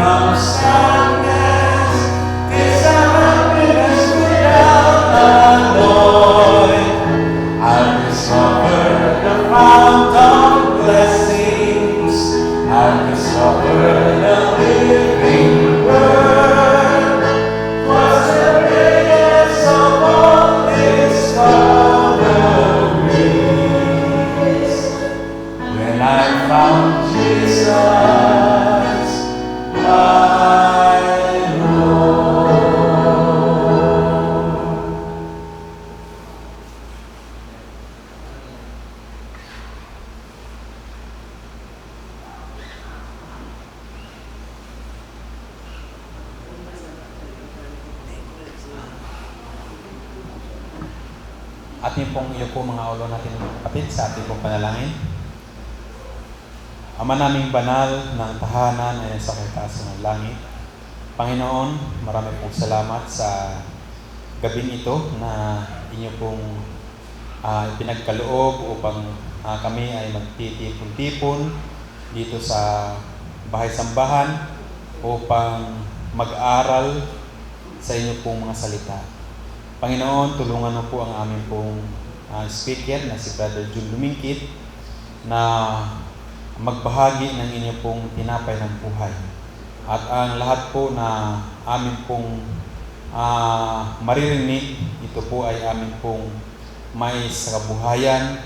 no sadness, 'tis a happiness without alloy. I've discovered the fount of blessings. I've discovered the living word. What's the greatest of all discoveries? When I found Jesus, my Lord. Ating pong iyo po mga ulo natin kapit sa ating pong panalangin. Ama naming banal ng tahanan ay sa kataas ng langit. Panginoon, marami pong salamat sa gabing ito na inyo pong pinagkaloob upang kami ay magtitipon-tipon dito sa bahay-sambahan upang mag-aral sa inyo pong mga salita. Panginoon, tulungan mo po ang aming pong speaker na si Brother Jun Lumingkit na magbahagi ng inyo pong tinapay ng buhay. At ang lahat po na amin pong maririnig, ito po ay amin pong may kabuhayan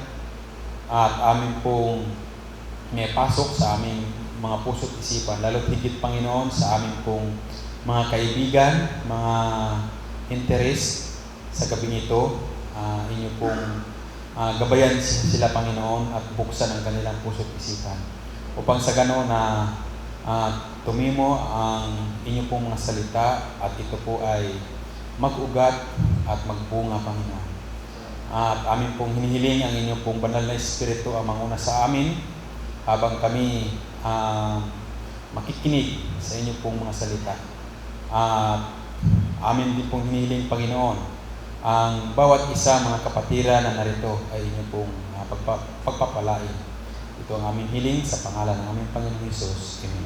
at amin pong may pasok sa aming mga puso't isipan. Lalo't higit, Panginoon, sa amin pong mga kaibigan, mga interes sa gabing ito, inyo pong gabayan sila, Panginoon, at buksan ang kanilang puso't isipan. Upang sa ganoon na tumimo ang inyo pong mga salita at ito po ay mag-ugat at magbunga, Panginoon. At amin pong hinihiling ang inyo pong banal na Espiritu ang manguna sa amin habang kami makikinig sa inyo pong mga salita. At amin din pong hinihiling, Panginoon, ang bawat isa mga kapatiran na narito ay inyo pong pagpapalain. Ito ang aming hiling sa pangalan ng aming Panginoong Hesus. Amen.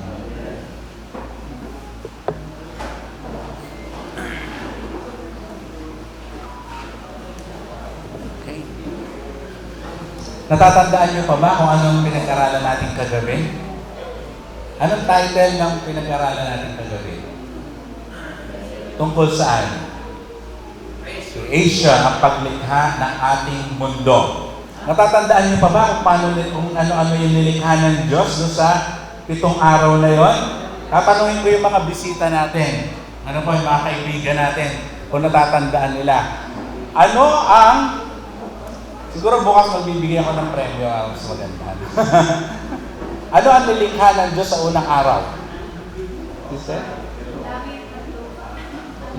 Okay. Natatandaan niyo pa ba kung anong pinag-aralan natin kagabi? Anong title ng pinag-aralan natin kagabi? Tungkol saan? Creation, ang paglikha ng ating mundo. Natatandaan niyo pa ba kung ano-ano yung nilikha ng Diyos doon sa 7 araw na yon? Tatanungin ko yung mga bisita natin. Ano po yung mga kaibigan natin kung natatandaan nila. Ano ang... Siguro bukas magbibigay ako ng premyo. Mas maganda. Ano ang nilikha ng Diyos sa unang araw?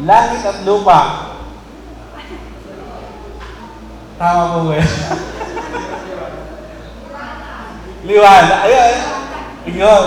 Langit at lupa. Tama po ba? Liwanag. Ayun. Yun.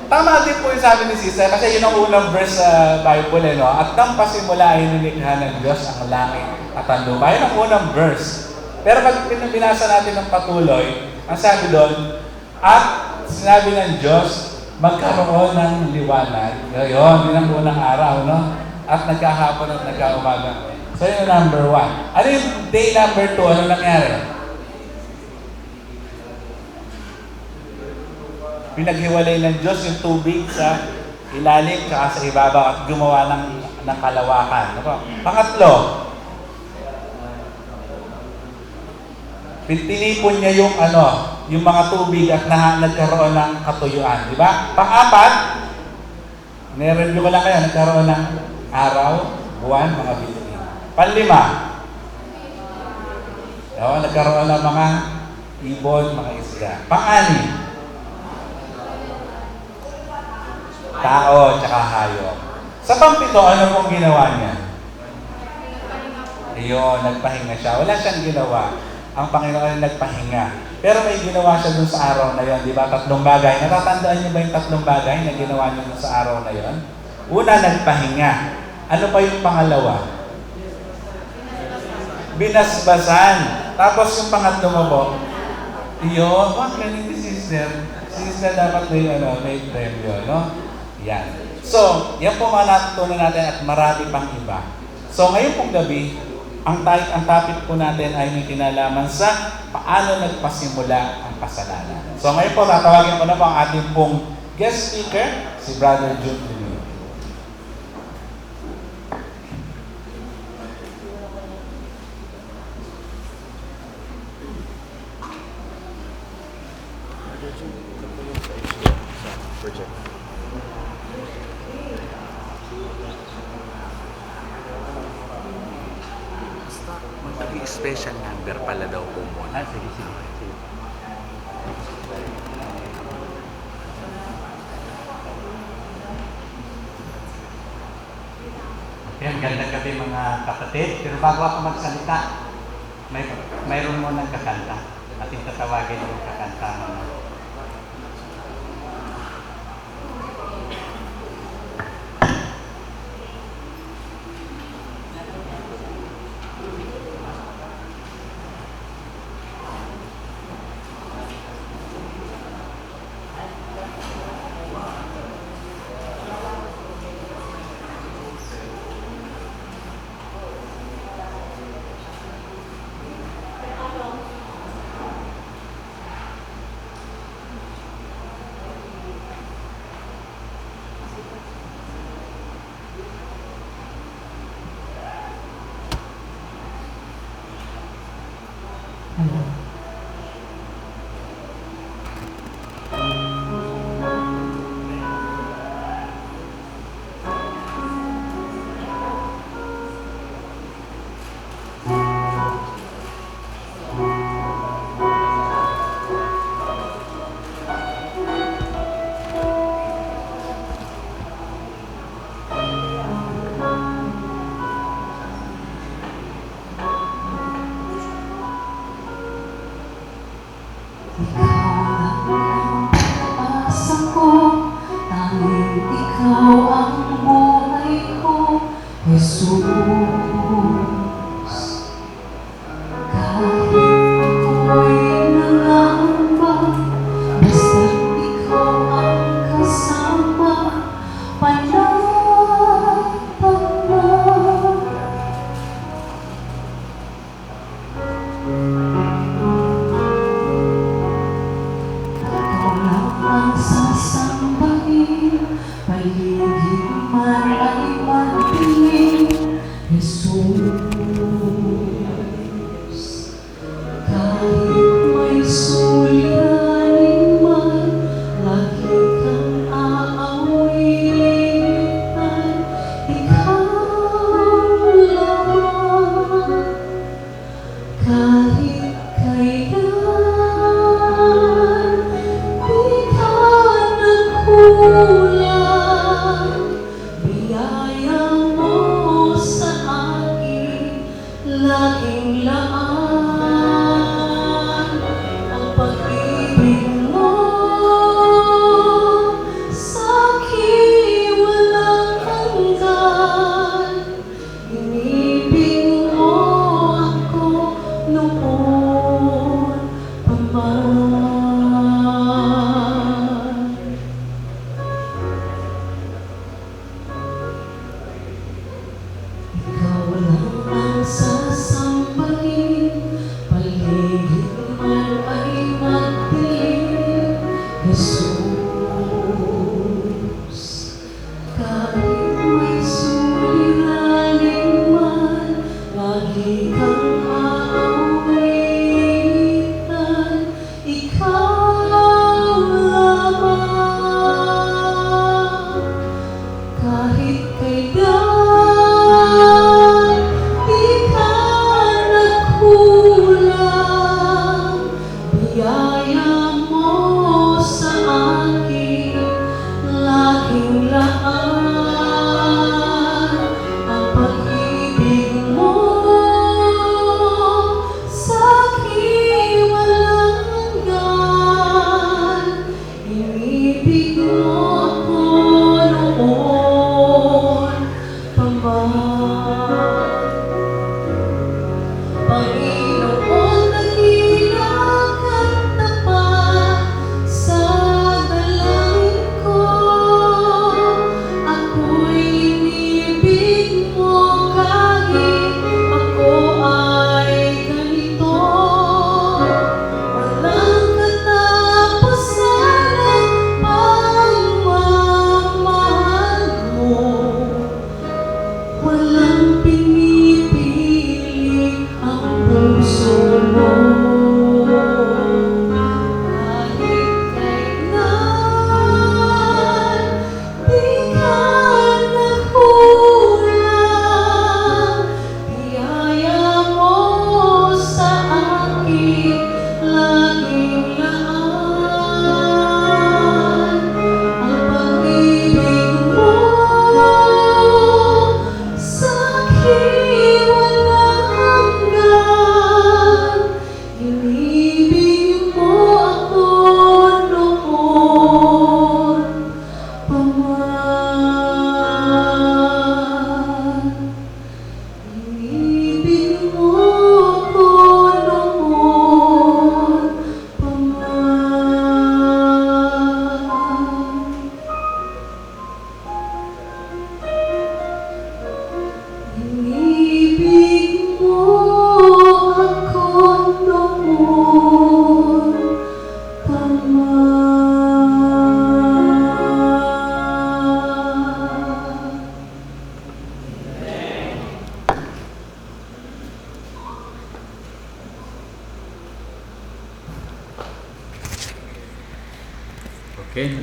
Tama din po yung sabi ni Sister kasi yun ang unang verse sa Bible, no? At nang pasimula ay nilikha ng Diyos ang langit at ang lupa. Yun ang unang verse. Pero pag binasa natin ng patuloy, ang sabi doon, at sinabi ng Diyos, magkaroon ng liwanag. Yun ang unang araw, no? At nagkahapon at nagkaumaga. So yun yung number 1. Ano yung day number 2? Ano nangyari? Pinaghiwalay ng Diyos yung tubig sa ilalim at sa ibabaw at gumawa ng kalawakan. Pangatlo, tinipon niya yung mga tubig at nagkaroon ng katuyuan. Di ba? Pang-apat, nire-review ko lang kayo, nagkaroon ng araw, buwan, mga bituin. Panlima, nagkaroon ng mga ibon, mga isda. Pang-anim, tao, tsaka hayop. Sa pang-pito, ano pong ginawa niya? Ayun, nagpahinga siya. Wala siyang ginawa. Ang Panginoon ay nagpahinga. Pero may ginawa siya dun sa araw na yon, di ba? 3 bagay. Natatandaan niyo ba yung 3 bagay na ginawa niyo dun sa araw na yon? Una, nagpahinga. Ano pa yung pangalawa? Binasbasan. Tapos yung pangatlo mo po, yun, galing ni Sister. Sister dapat may premyo, no? Yan. So, yan po mga natutunan natin at marami pang iba. So, ngayon pong gabi, ang topic po natin ay may kinalaman sa paano nagpasimula ang kasalanan. So, ngayon po, tatawagin ko na po ang ating pong guest speaker, si Brother June Lee. Mag-special number pala daw po muna. Sige. Yan, gandang gabi mga kapatid. Pero bago ako magsalita, mayroon mo ng kakanta. Ating tatawagin yung kakanta mo.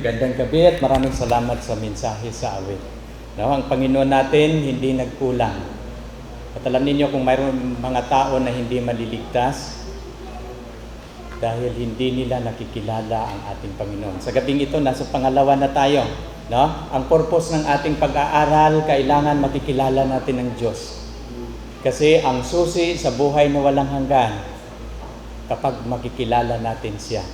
Magandang gabi at maraming salamat sa mensahe sa awit. No, ang Panginoon natin hindi nagkulang. At alam ninyo kung mayroon mga tao na hindi maliligtas dahil hindi nila nakikilala ang ating Panginoon. Sa gabing ito, nasa pangalawa na tayo. No? Ang purpose ng ating pag-aaral, kailangan makikilala natin ang Diyos. Kasi ang susi sa buhay na walang hanggan, kapag makikilala natin siya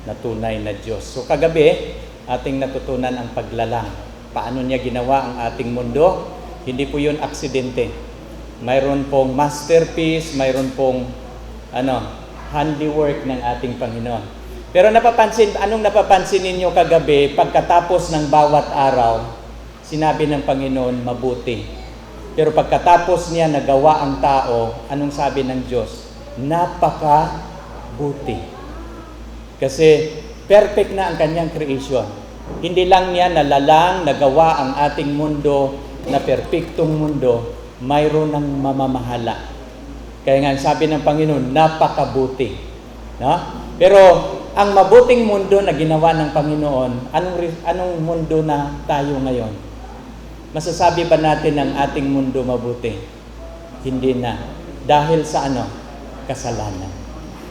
na tunay na Diyos. So kagabi, ating natutunan ang paglalang. Paano niya ginawa ang ating mundo? Hindi po yun aksidente. Mayroon pong masterpiece, mayroon pong handiwork ng ating Panginoon. Pero anong napapansin ninyo kagabi pagkatapos ng bawat araw, sinabi ng Panginoon, mabuti. Pero pagkatapos niya nagawa ang tao, anong sabi ng Diyos? Napakabuti. Kasi perfect na ang kanyang creation. Hindi lang niya nalalang nagawa ang ating mundo na perpektong mundo, mayroon ng mamamahala. Kaya nga sabi ng Panginoon, napakabuti. No? Pero ang mabuting mundo na ginawa ng Panginoon, anong mundo na tayo ngayon? Masasabi ba natin ang ating mundo mabuti? Hindi na. Dahil sa kasalanan.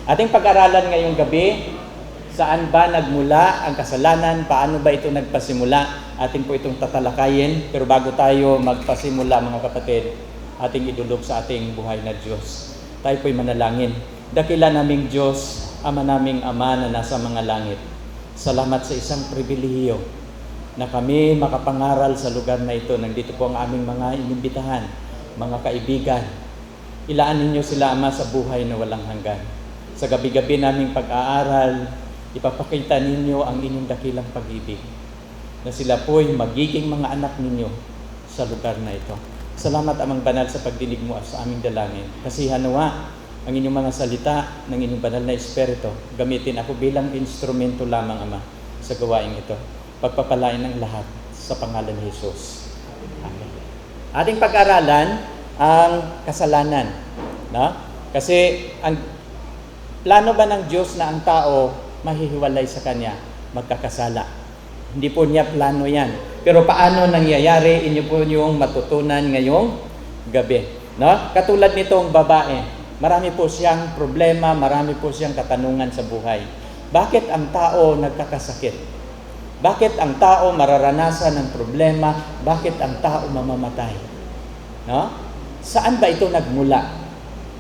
Ating pag-aralan ngayong gabi, saan ba nagmula ang kasalanan? Paano ba ito nagpasimula? Atin po itong tatalakayin. Pero bago tayo magpasimula mga kapatid, ating idulog sa ating buhay na Diyos. Tayo po'y manalangin. Dakila naming Diyos, Ama naming Ama na nasa mga langit. Salamat sa isang pribilehiyo na kami makapangaral sa lugar na ito. Nandito po ang aming mga inimbitahan, mga kaibigan. Ilaan ninyo sila, Ama, sa buhay na walang hanggan. Sa gabi-gabi naming pag-aaral, ipapakita ninyo ang inyong dakilang pag-ibig na sila po'y magiging mga anak ninyo sa lugar na ito. Salamat, Amang Banal, sa pagdinig mo sa aming dalangin. Kasi hanawa ang inyong mga salita ng inyong banal na Espiritu. Gamitin ako bilang instrumento lamang, Ama, sa gawain ito. Pagpapalain ng lahat sa pangalan ni Jesus. Amen. Ating pag-aralan ang kasalanan. No? Kasi ang plano ba ng Diyos na ang tao mahihiwalay sa Kanya, magkakasala? Hindi po niya plano yan. Pero paano nangyayari, inyo po yung matutunan ngayong gabi. No? Katulad nitong babae, marami po siyang problema, marami po siyang katanungan sa buhay. Bakit ang tao nagkakasakit? Bakit ang tao mararanasan ng problema? Bakit ang tao mamamatay? No? Saan ba ito nagmula?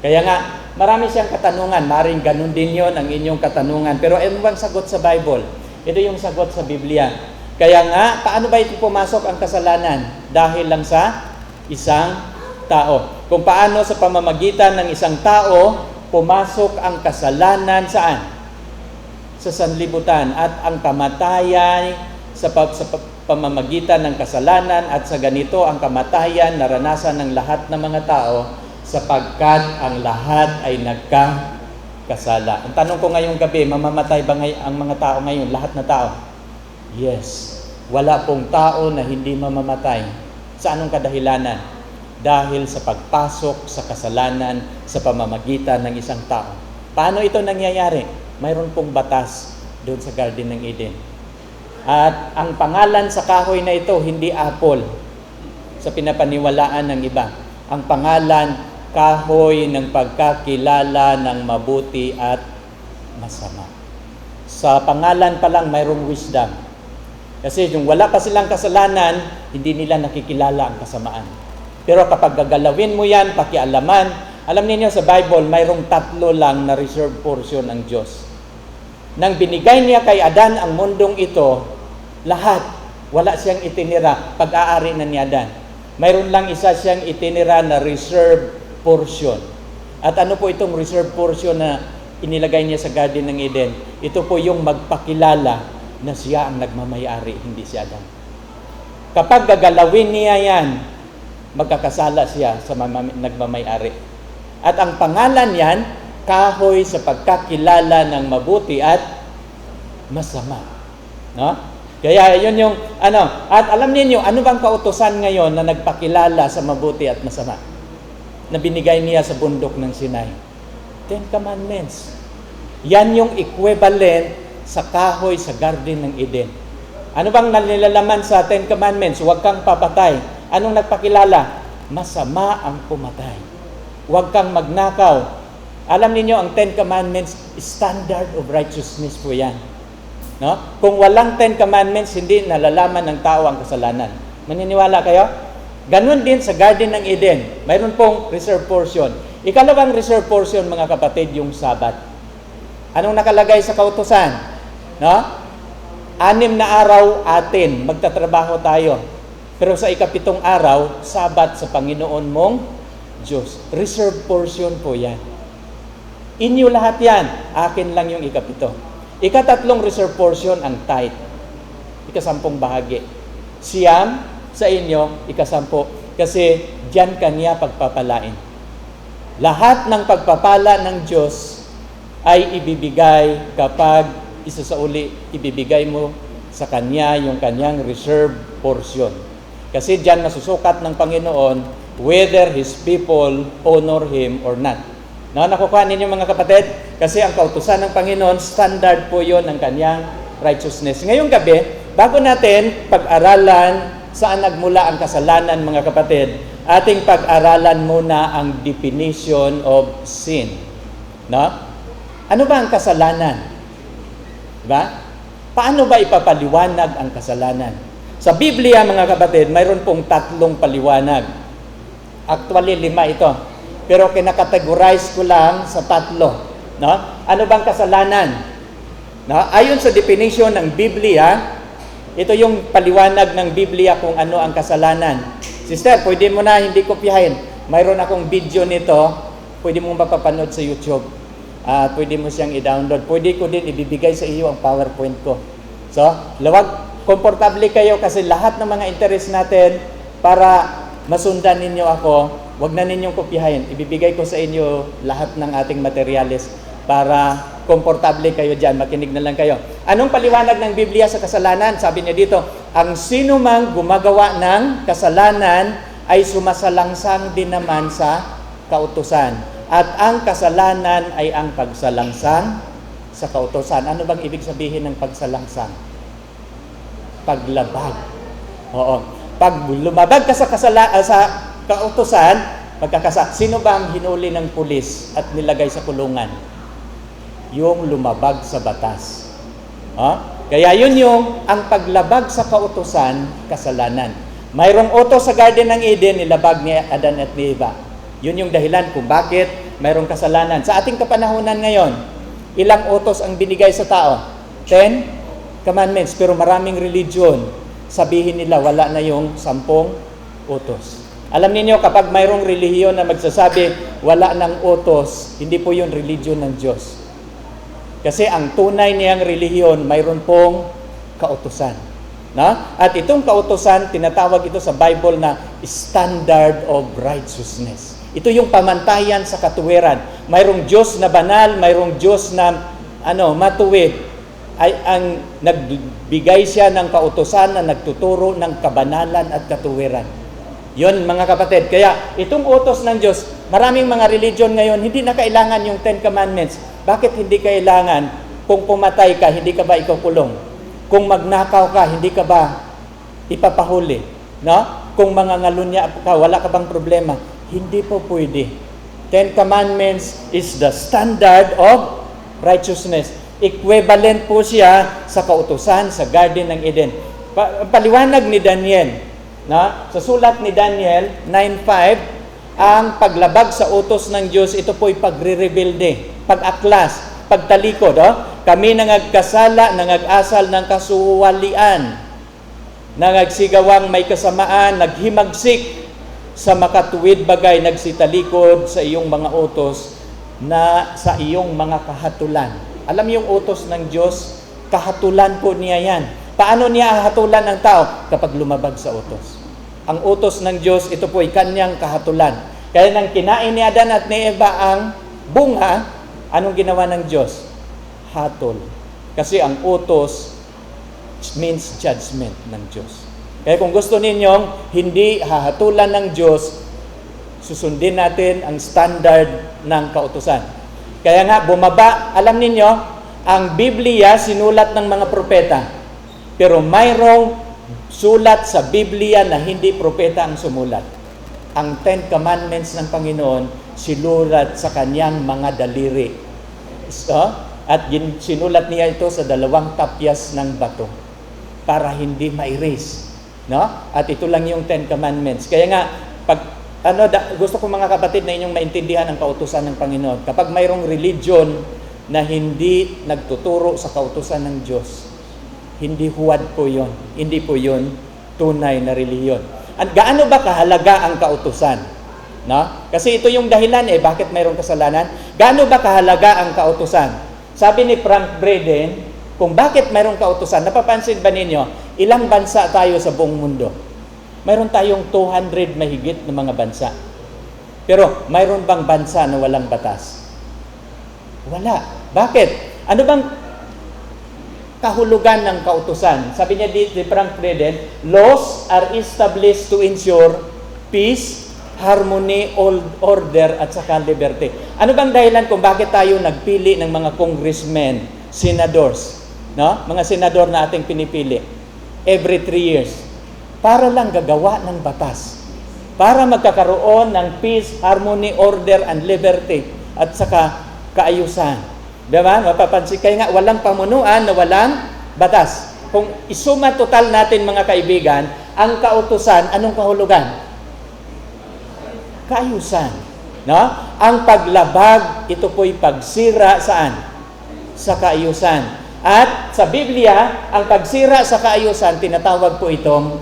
Kaya nga, marami siyang katanungan. Maring ganun din yon ang inyong katanungan. Pero ano bang sagot sa Bible? Ito yung sagot sa Biblia. Kaya nga, paano ba ito pumasok ang kasalanan? Dahil lang sa isang tao. Kung paano sa pamamagitan ng isang tao, pumasok ang kasalanan saan? Sa sanlibutan. At ang kamatayan sa pamamagitan ng kasalanan at sa ganito ang kamatayan naranasan ng lahat ng mga tao sapagkat ang lahat ay nagkakasala. Ang tanong ko ngayong gabi, mamamatay ba ang mga tao ngayon? Lahat na tao? Yes. Wala pong tao na hindi mamamatay. Sa anong kadahilanan? Dahil sa pagpasok sa kasalanan sa pamamagitan ng isang tao. Paano ito nangyayari? Mayroon pong batas doon sa Garden ng Eden. At ang pangalan sa kahoy na ito, hindi apple sa pinapaniwalaan ng iba. Ang pangalan, kahoy ng pagkakilala ng mabuti at masama. Sa pangalan pa lang mayroong wisdom. Kasi yung wala pa silang kasalanan, hindi nila nakikilala ang kasamaan. Pero kapag gagalawin mo yan, pakialaman, alam niyo sa Bible, mayroong 3 lang na reserved portion ang Diyos. Nang binigay niya kay Adan ang mundong ito, lahat, wala siyang itinira pag-aari na ni Adan. Mayroon lang isa siyang itinira na reserved portion. At ano po itong reserved portion na inilagay niya sa Garden ng Eden? Ito po yung magpakilala na siya ang nagmamayari, hindi si Adan. Kapag gagalawin niya yan, magkakasala siya sa nagmamayari. At ang pangalan yan, kahoy sa pagkakilala ng mabuti at masama. No? Kaya yun yung at alam niyo ano bang kautusan ngayon na nagpakilala sa mabuti at masama? Na binigay niya sa bundok ng Sinai. 10 Commandments. Yan yung equivalent sa kahoy sa Garden ng Eden. Ano bang nilalaman sa Ten Commandments? Huwag kang papatay. Anong nagpakilala? Masama ang pumatay. Huwag kang magnakaw. Alam niyo ang Ten Commandments, standard of righteousness po yan. No? Kung walang Ten Commandments, hindi nalalaman ng tao ang kasalanan. Maniniwala kayo? Ganon din sa Garden ng Eden. Mayroon pong reserve portion. Ikalawang reserve portion, mga kapatid, yung Sabat. Anong nakalagay sa kautusan? No? 6 na araw atin, magtatrabaho tayo. Pero sa ika-7 araw, Sabat sa Panginoon mong Diyos. Reserve portion po yan. Inyo lahat yan. Akin lang yung ika-7. Ika-3 reserve portion ang tithe. Ika-10 bahagi. Siyam sa inyo, ika-10. Kasi diyan kanya pagpapalain. Lahat ng pagpapala ng Diyos ay ibibigay kapag isa sa uli, ibibigay mo sa Kanya yung Kanyang reserve portion. Kasi diyan nasusukat ng Panginoon whether His people honor Him or not. Nakukuha ninyo mga kapatid? Kasi ang kautusan ng Panginoon, standard po yon ng Kanyang righteousness. Ngayong gabi, bago natin pag-aralan saan nagmula ang kasalanan mga kapatid, ating pag-aralan muna ang definition of sin. No? Ano ba ang kasalanan? Diba? Paano ba ipapaliwanag ang kasalanan? Sa Biblia, mga kapatid, mayroon pong 3 paliwanag. Actually, 5 ito. Pero kinakategorize ko lang sa 3. No? Ano bang kasalanan? No? Ayon sa definition ng Biblia, ito yung paliwanag ng Biblia kung ano ang kasalanan. Sister, pwede mo na hindi kopyahin. Mayroon akong video nito. Pwede mo mapapanood sa YouTube. Pwede mo siyang i-download. Pwede ko din ibibigay sa iyo ang PowerPoint ko. So, komportable kayo kasi lahat ng mga interest natin para masundan ninyo ako, wag na ninyong kopyahin. Ibibigay ko sa inyo lahat ng ating materials para komportable kayo dyan. Makinig na lang kayo. Anong paliwanag ng Biblia sa kasalanan? Sabi niya dito, ang sino mang gumagawa ng kasalanan ay sumasalangsang din naman sa kautusan. At ang kasalanan ay ang pagsalangsang sa kautusan. Ano bang ibig sabihin ng pagsalangsang? Paglabag. Oo. Pag lumabag ka sa kautusan, sino ba ang hinuli ng pulis at nilagay sa kulungan? Yung lumabag sa batas. Kaya yun yung ang paglabag sa kautusan, kasalanan. Mayroong utos sa Garden ng Eden, nilabag ni Adan at ni Eva. Yun yung dahilan kung bakit mayroong kasalanan. Sa ating kapanahunan ngayon, ilang utos ang binigay sa tao? 10 commandments. Pero maraming religion, sabihin nila wala na yung 10 utos. Alam niyo kapag mayroong relihiyon na magsasabi wala ng utos, hindi po yun religion ng Diyos. Kasi ang tunay niyang relihiyon, mayroon pong kautusan. At itong kautusan, tinatawag ito sa Bible na standard of righteousness. Ito yung pamantayan sa katuwiran. Mayroong Diyos na banal, mayroong Diyos na matuwid. Ang nagbigay siya ng kautusan na nagtuturo ng kabanalan at katuwiran. Yun mga kapatid. Kaya itong utos ng Diyos, maraming mga religion ngayon, hindi na kailangan yung 10 Commandments. Bakit hindi kailangan? Kung pumatay ka, hindi ka ba ikukulong? Kung magnakaw ka, hindi ka ba ipapahuli? No? Kung mangangalunya ka, wala ka bang problema? Hindi po pwede. 10 Commandments is the standard of righteousness. Equivalent po siya sa kautusan sa Garden ng Eden. Paliwanag ni Daniel, sa sulat ni Daniel 9:5, ang paglabag sa utos ng Diyos, ito po'y pagre-rebelde, pag-aklas, pagtalikod. Kami nangagkasala, nangag-asal ng kasuwalian, nangagsigawang may kasamaan, naghimagsik sa makatuwid bagay, nagsitalikod sa iyong mga utos na sa iyong mga kahatulan. Alam yung utos ng Diyos, kahatulan po niya yan. Paano niya hatulan ng tao? Kapag lumabag sa utos. Ang utos ng Diyos, ito po ay kanyang kahatulan. Kaya nang kinain ni Adan at ni Eva ang bunga, anong ginawa ng Diyos? Hatol. Kasi ang utos means judgment ng Diyos. Kaya kung gusto ninyong hindi hahatulan ng Diyos, susundin natin ang standard ng kautusan. Kaya nga, bumaba, alam ninyo, ang Biblia sinulat ng mga propeta. Pero mayroong sulat sa Biblia na hindi propeta ang sumulat. Ang Ten Commandments ng Panginoon, sinulat sa kanyang mga daliri. At sinulat niya ito sa 2 tapyas ng bato para hindi ma-erase. No? At ito lang yung Ten Commandments. Kaya nga, gusto ko mga kapatid na inyong maintindihan ang kautusan ng Panginoon. Kapag mayroong religion na hindi nagtuturo sa kautusan ng Diyos, hindi huwad po yun. Hindi po yun tunay na relihiyon. At gaano ba kahalaga ang kautusan? No? Kasi ito yung dahilan bakit mayroong kasalanan. Gaano ba kahalaga ang kautusan? Sabi ni Frank Braden, kung bakit mayroong kautusan, napapansin ba ninyo, ilang bansa tayo sa buong mundo? Mayroon tayong 200 mahigit na mga bansa. Pero mayroon bang bansa na walang batas? Wala. Bakit? Ano bang kahulugan ng kautusan? Sabi niya di Frank Braden, laws are established to ensure peace, harmony, order, at saka liberty. Ano bang dahilan kung bakit tayo nagpili ng mga congressmen, senadors, no? Mga senador na ating pinipili every 3 years para lang gagawa ng batas, para magkakaroon ng peace, harmony, order, and liberty, at saka kaayusan. Diba? Mapapansin kayo nga, walang pamunuan na walang batas. Kung isuma total natin mga kaibigan, ang kautusan, anong kahulugan? Kaayusan. No? Ang paglabag, ito po'y pagsira saan? Sa kaayusan. At sa Biblia, ang pagsira sa kaayusan, tinatawag po itong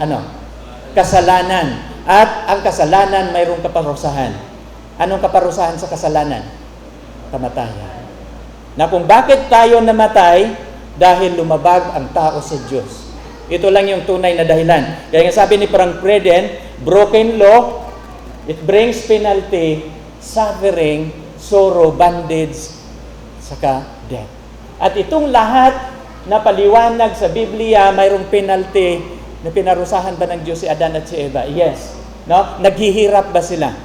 kasalanan. At ang kasalanan, mayroong kaparusahan. Anong kaparusahan sa kasalanan? Kamatayan. Na kung bakit tayo namatay, dahil lumabag ang tao sa Diyos. Ito lang yung tunay na dahilan. Kaya nga sabi ni Frank Braden, broken law, it brings penalty, suffering, sorrow, bondage, saka death. At itong lahat na paliwanag sa Biblia, mayroong penalty na pinarusahan ba ng Diyos si Adan at si Eva? Yes. No? Naghihirap ba sila?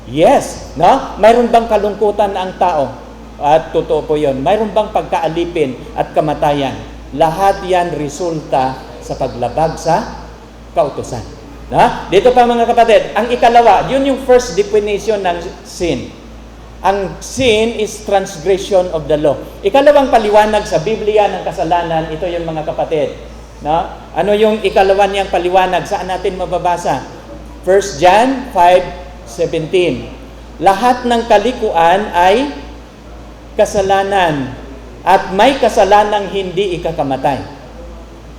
Yes. No? Mayroon bang kalungkutan ang tao? At totoo po yun. Mayroon bang pagkaalipin at kamatayan? Lahat yan resulta sa paglabag sa kautusan. Na? Dito pa mga kapatid, ang ikalawa, yun yung first definition ng sin. Ang sin is transgression of the law. Ikalawang paliwanag sa Biblia ng kasalanan, ito yung mga kapatid. Na? Ano yung ikalawa niyang paliwanag? Saan natin mababasa? 1 John 5:17. Lahat ng kalikuan ay kasalanan at may kasalanang hindi ikakamatay.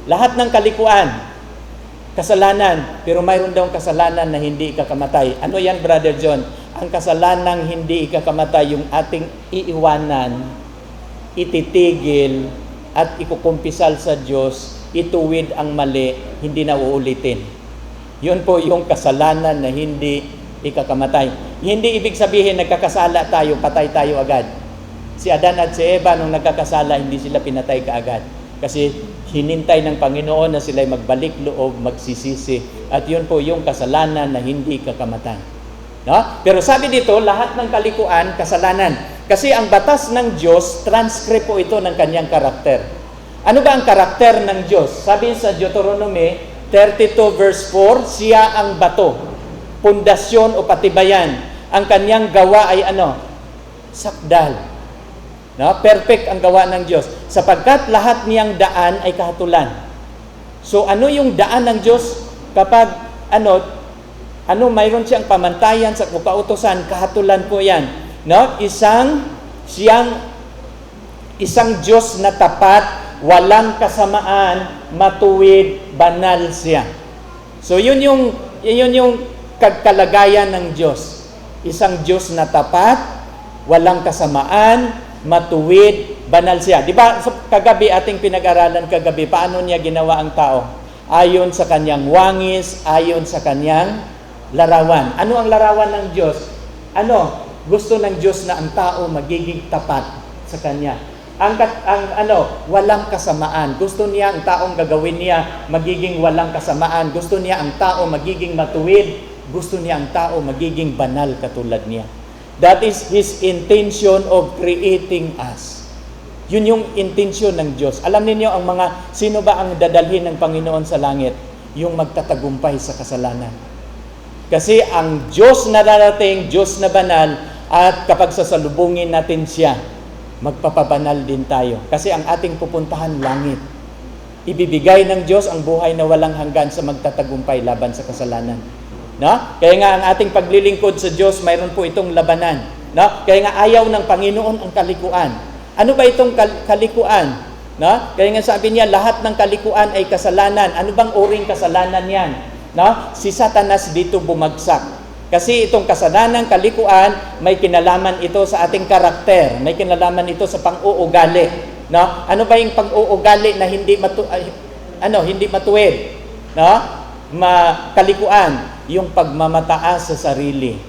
Lahat ng kalikuan, kasalanan, pero mayroon daw kasalanan na hindi ikakamatay. Ano yan, Brother John? Ang kasalanang hindi ikakamatay, yung ating iiwanan, ititigil, at ikukumpisal sa Diyos, ituwid ang mali, hindi na uulitin. Yun po yung kasalanan na hindi ikakamatay. Hindi ibig sabihin nagkakasala tayo, patay tayo agad. Si Adan at si Eva, nung nagkakasala, hindi sila pinatay kaagad. Kasi hinintay ng Panginoon na sila'y magbalik loob, magsisisi. At yun po yung kasalanan na hindi kakamatay. No? Pero sabi dito, lahat ng kalikuan, kasalanan. Kasi ang batas ng Diyos, transcript po ito ng kanyang karakter. Ano ba ang karakter ng Diyos? Sabi sa Deuteronomy 32 verse 4, siya ang bato, pundasyon o patibayan. Ang kanyang gawa ay sakdal. No? Perfect ang gawa ng Diyos. Sapagkat lahat niyang daan ay kahatulan. So ano yung daan ng Diyos? Kapag mayroon siyang pamantayan sa kautusan, kahatulan po yan. No? Isang Diyos na tapat, walang kasamaan, matuwid, banal siya. So yun yung kalagayan ng Diyos. Isang Diyos na tapat, walang kasamaan, matuwid, banal siya. Di ba, kagabi ating pinag-aralan paano niya ginawa ang tao? Ayon sa kanyang wangis, ayon sa kanyang larawan. Ano ang larawan ng Diyos? Gusto ng Diyos na ang tao magiging tapat sa kanya. Walang kasamaan. Gusto niya ang taong gagawin niya magiging walang kasamaan. Gusto niya ang tao magiging matuwid. Gusto niya ang tao magiging banal katulad niya. That is His intention of creating us. Yun yung intensyon ng Diyos. Alam ninyo sino ba ang dadalhin ng Panginoon sa langit? Yung magtatagumpay sa kasalanan. Kasi ang Diyos na darating, Diyos na banal, at kapag sasalubungin natin siya, magpapabanal din tayo. Kasi ang ating pupuntahan langit. Ibibigay ng Diyos ang buhay na walang hanggan sa magtatagumpay laban sa kasalanan. No? Kaya nga ang ating paglilingkod sa Diyos, mayroon po itong labanan. No? Kaya nga ayaw ng Panginoon ang kalikuan. Ano ba itong kalikuan? No? Kaya nga sabi niya, lahat ng kalikuan ay kasalanan. Ano bang uring kasalanan yan? No? Si Satanas dito bumagsak. Kasi itong kasalanan, kalikuan, may kinalaman ito sa ating karakter. May kinalaman ito sa pang-uugali. No? Ano ba yung pang-uugali na hindi matuwid? No? Kalikuan, yung pagmamataas sa sarili.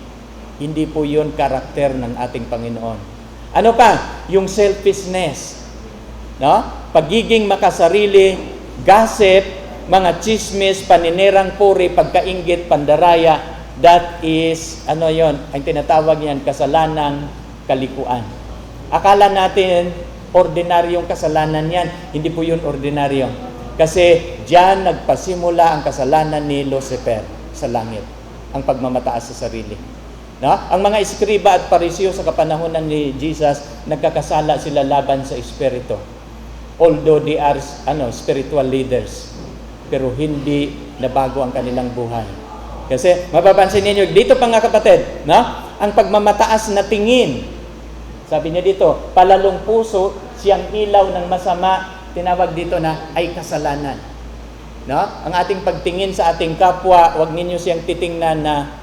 Hindi po yun karakter ng ating Panginoon. Ano pa? Yung selfishness. No? Pagiging makasarili, gossip, mga chismis, paninirang puri, pagkainggit, pandaraya, that is, yon, ang tinatawag yan, kasalanang kalikuan. Akala natin, ordinaryong kasalanan yan. Hindi po yun ordinaryo. Kasi diyan nagpasimula ang kasalanan ni Lucifer sa langit. Ang pagmamataas sa sarili. No? Ang mga eskriba at pariseo sa kapanahunan ni Jesus, nagkakasala sila laban sa espiritu. Although they are spiritual leaders. Pero hindi nabago ang kanilang buhay. Kasi mapapansin ninyo, dito pa nga kapatid, no? Ang pagmamataas na tingin, sabi niya dito, palalong puso, siyang ilaw ng masama, tinawag dito na ay kasalanan. No? Ang ating pagtingin sa ating kapwa, wag ninyo siyang titingnan na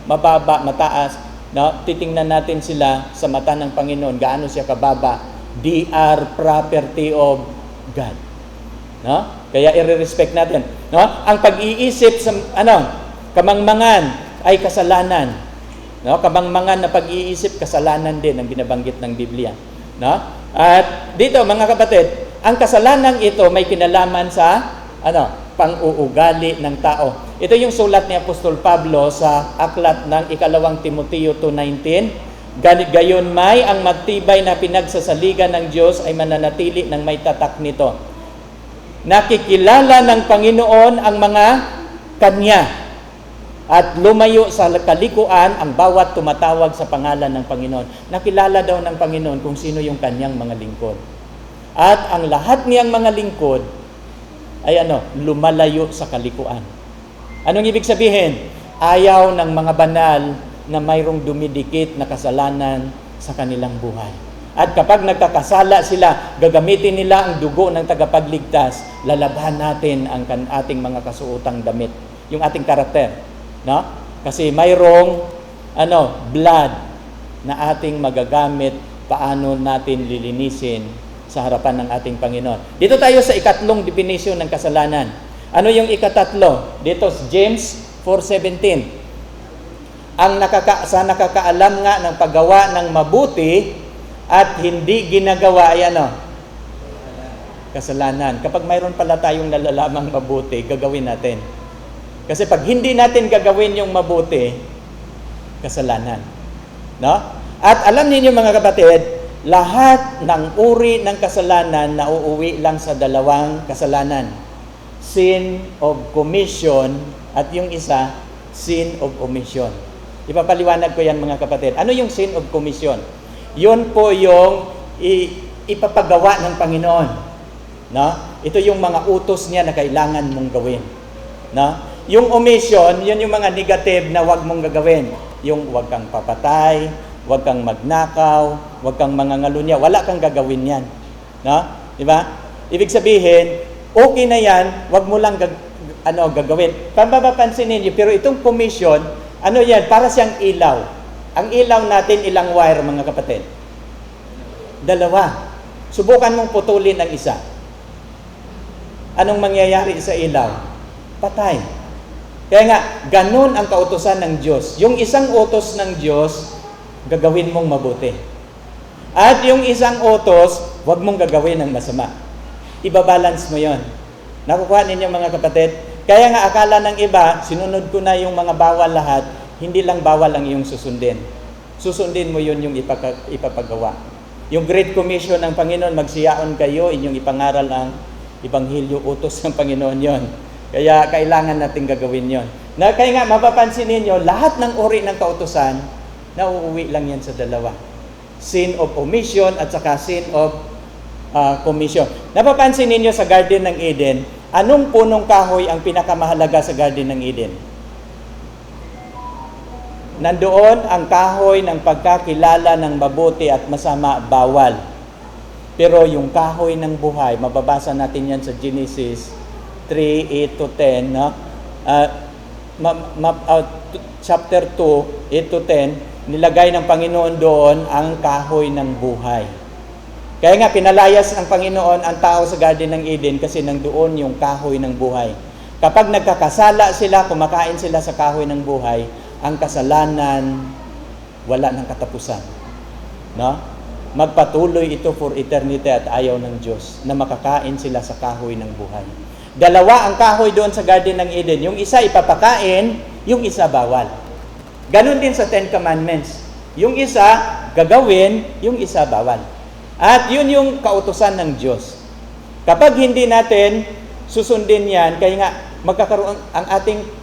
mababa, mataas. No? Titingnan natin sila sa mata ng Panginoon, gaano siya kababa. They are property of God. No? Kaya i-respect natin. No? Ang pag-iisip sa kamangmangan ay kasalanan. No? Kamangmangan na pag-iisip, kasalanan din ang binabanggit ng Biblia. No? At dito mga kapatid, ang kasalanang ito may kinalaman sa pang-uugali ng tao. Ito yung sulat ni Apostol Pablo sa aklat ng 2 Timoteo 2:19. Gayon may ang magtibay na pinagsasaligan ng Diyos ay mananatili ng may tatak nito. Nakikilala ng Panginoon ang mga kanya at lumayo sa kalikuan ang bawat tumatawag sa pangalan ng Panginoon. Nakilala daw ng Panginoon kung sino yung kanyang mga lingkod. At ang lahat niyang mga lingkod ay lumalayo sa kalikuan. Anong ibig sabihin? Ayaw ng mga banal na mayroong dumidikit na kasalanan sa kanilang buhay. At kapag nagkakasala sila, gagamitin nila ang dugo ng tagapagligtas, lalabhan natin ang ating mga kasuotang damit, yung ating karakter. No? Kasi mayroong blood na ating magagamit paano natin lilinisin sa harapan ng ating Panginoon. Dito tayo sa ikatlong definition ng kasalanan. Ano yung ikatatlo? Dito James 4:17. Ang nakakaalam nga ng paggawa ng mabuti at hindi ginagawa ay kasalanan. Kapag mayroon pala tayong nalalamang mabuti, gagawin natin. Kasi pag hindi natin gagawin yung mabuti, kasalanan. No? At alam niyo mga kapatid, lahat ng uri ng kasalanan na uuwi lang sa dalawang kasalanan. Sin of commission at yung isa, sin of omission. Ipapaliwanag ko yan mga kapatid. Ano yung sin of commission? Yun po yung ipapagawa ng Panginoon. No? Ito yung mga utos niya na kailangan mong gawin. No? Yung omission, yun yung mga negative na wag mong gagawin. Yung wag kang papatay, wag kang magnakaw, wag kang mangangalunya, wala kang gagawin yan. No? Di ba? Ibig sabihin, okay na yan, wag mo lang gagawin. Pampapansin niyo, pero itong commission, yan? Para siyang ilaw. Ang ilaw natin, ilang wire, mga kapatid? 2. Subukan mong putulin ang isa. Anong mangyayari sa ilaw? Patay. Kaya nga, ganun ang kautusan ng Diyos. Yung isang utos ng Diyos, gagawin mong mabuti. At yung isang utos, huwag mong gagawin ng masama. Ibabalance mo yon. Nakukuha ninyo mga kapatid? Kaya nga akala ng iba, sinunod ko na yung mga bawal lahat, hindi lang bawal ang iyong susundin. Susundin mo yun yung ipapagawa. Yung Great Commission ng Panginoon, magsiyaon kayo, inyong ipangaral ang Ebanghelyo, utos ng Panginoon yon. Kaya kailangan natin gagawin yon. Kaya nga, mapapansin ninyo, lahat ng uri ng kautusan, nauuwi lang yan sa dalawa. Sin of omission at saka sin of commission. Napapansin ninyo sa Garden ng Eden, anong punong kahoy ang pinakamahalaga sa Garden ng Eden? Nandoon ang kahoy ng pagkakilala ng mabuti at masama, bawal. Pero yung kahoy ng buhay, mababasa natin yan sa Genesis 3, 8 to 10, no? Chapter 2, 8 to 10, nilagay ng Panginoon doon ang kahoy ng buhay. Kaya nga, pinalayas ng Panginoon ang tao sa Garden ng Eden kasi nandoon yung kahoy ng buhay. Kapag nagkakasala sila, kumakain sila sa kahoy ng buhay, ang kasalanan, wala ng katapusan. No? Magpatuloy ito for eternity at ayaw ng Diyos na makakain sila sa kahoy ng buhay. Dalawa ang kahoy doon sa Garden ng Eden. Yung isa ipapakain, yung isa bawal. Ganon din sa Ten Commandments. Yung isa gagawin, yung isa bawal. At yun yung kautusan ng Diyos. Kapag hindi natin susundin yan, kaya nga